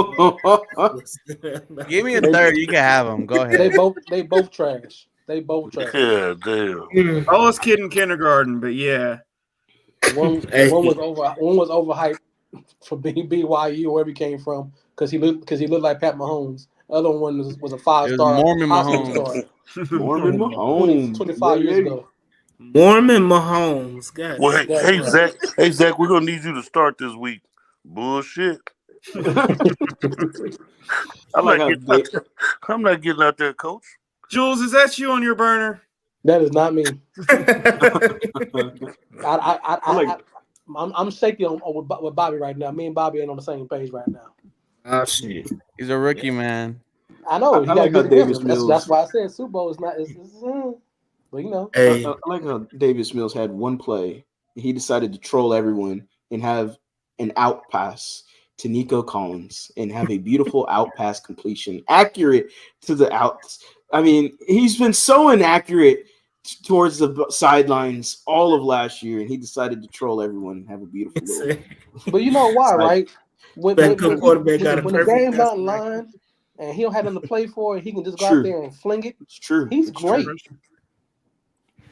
[SPEAKER 2] me a third. You can have them. Go ahead.
[SPEAKER 7] They both trash. They both trash.
[SPEAKER 6] Yeah, damn.
[SPEAKER 5] I was kid in kindergarten, but yeah.
[SPEAKER 7] One was overhyped for being BYU or wherever he came from because he looked like Pat Mahomes. The other one was a 5-star.
[SPEAKER 2] Mormon Mahomes.
[SPEAKER 4] Mormon Mahomes.
[SPEAKER 7] 25 years ago.
[SPEAKER 1] Mormon Mahomes. God.
[SPEAKER 6] Well, hey Zach, we're gonna need you to start this week. Bullshit. I'm not getting out there, coach.
[SPEAKER 5] Jules, is that you on your burner?
[SPEAKER 7] That is not me. I'm shaky with Bobby right now. Me and Bobby ain't on the same page right now.
[SPEAKER 1] Oh shit.
[SPEAKER 2] He's a rookie, man.
[SPEAKER 7] I know.
[SPEAKER 4] I like how Davis Mills.
[SPEAKER 7] That's why I said Super Bowl is not. But
[SPEAKER 1] Hey.
[SPEAKER 4] I like how Davis Mills had one play. He decided to troll everyone and have an out pass to Nico Collins and have a beautiful out pass completion, accurate to the outs. I mean, he's been so inaccurate towards the sidelines all of last year, and he decided to troll everyone and have a beautiful little.
[SPEAKER 7] But you know why, right? When the game's out in
[SPEAKER 1] line
[SPEAKER 7] line and he don't have nothing to play for, he can just go out there and fling it.
[SPEAKER 4] It's true.
[SPEAKER 7] He's great.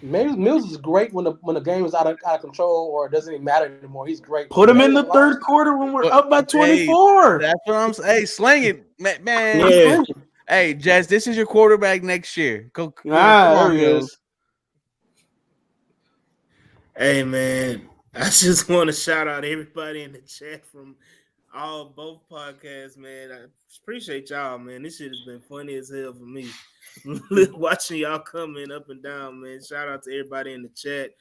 [SPEAKER 7] Mills is great when the game is out of control or it doesn't even matter anymore. He's great.
[SPEAKER 4] Put him in the third quarter when we're up by 24.
[SPEAKER 2] That's what I'm saying. Hey, sling it, man.
[SPEAKER 1] Yeah.
[SPEAKER 2] Hey, Jazz, this is your quarterback next year. Go.
[SPEAKER 4] There he is.
[SPEAKER 1] Hey, man. I just want to shout out everybody in the chat from both podcasts, man. I appreciate y'all, man. This shit has been funny as hell for me. Watching y'all coming up and down, man. Shout out to everybody in the chat.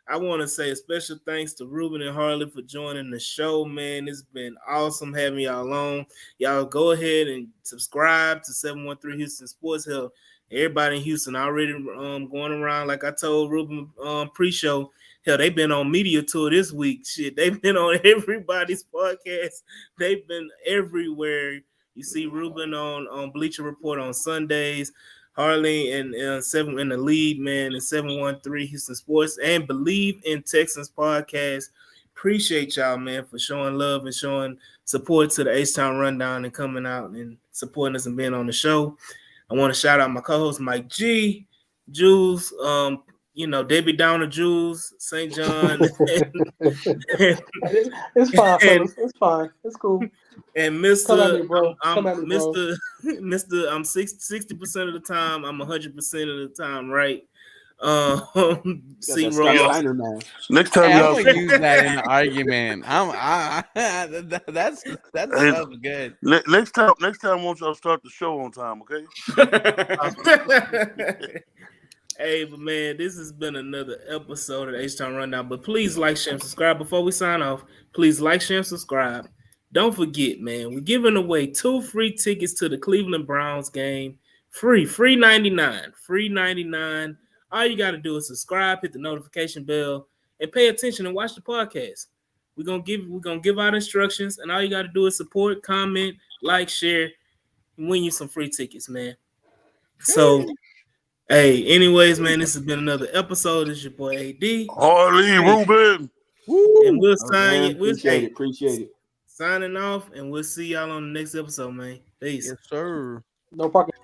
[SPEAKER 1] I want to say a special thanks to Ruben and Harley for joining the show, man. It's been awesome having y'all on. Y'all go ahead and subscribe to 713 Houston Sports Health. Everybody in Houston already going around, like I told Ruben pre-show. Hell, they've been on media tour this week. Shit, they've been on everybody's podcast. They've been everywhere. You see Ruben on Bleacher Report on Sundays, Harley and TheLead, man, and 713 Houston Sports, and Believe in Texans podcast. Appreciate y'all, man, for showing love and showing support to the Htown Rundown and coming out and supporting us and being on the show. I want to shout out my co-host Mike G, Jules, Debbie Downer, Jules, St. John.
[SPEAKER 7] It's fine, fellas. It's fine. It's cool.
[SPEAKER 1] And Mr.
[SPEAKER 7] I'm
[SPEAKER 1] 60% of the time, I'm 100% of the time right.
[SPEAKER 4] See,
[SPEAKER 6] next time
[SPEAKER 2] y'all use that in an argument. That's good.
[SPEAKER 6] Next time, I want y'all to start the show on time, okay?
[SPEAKER 1] Hey, but man, this has been another episode of the Htown Rundown. But please like, share, and subscribe. Before we sign off, please like, share, and subscribe. Don't forget, man, we're giving away 2 free tickets to the Cleveland Browns game. Free 99. Free 99. All you got to do is subscribe, hit the notification bell, and pay attention and watch the podcast. We're gonna give out instructions, and all you got to do is support, comment, like, share, and win you some free tickets, man. So. Hey, anyways, man, this has been another episode. This is your boy AD.
[SPEAKER 6] Harley, Ruben.
[SPEAKER 1] And we'll sign it.
[SPEAKER 4] Appreciate it.
[SPEAKER 1] Signing off, and we'll see y'all on the next episode, man. Peace.
[SPEAKER 2] Yes, sir.
[SPEAKER 7] No parking.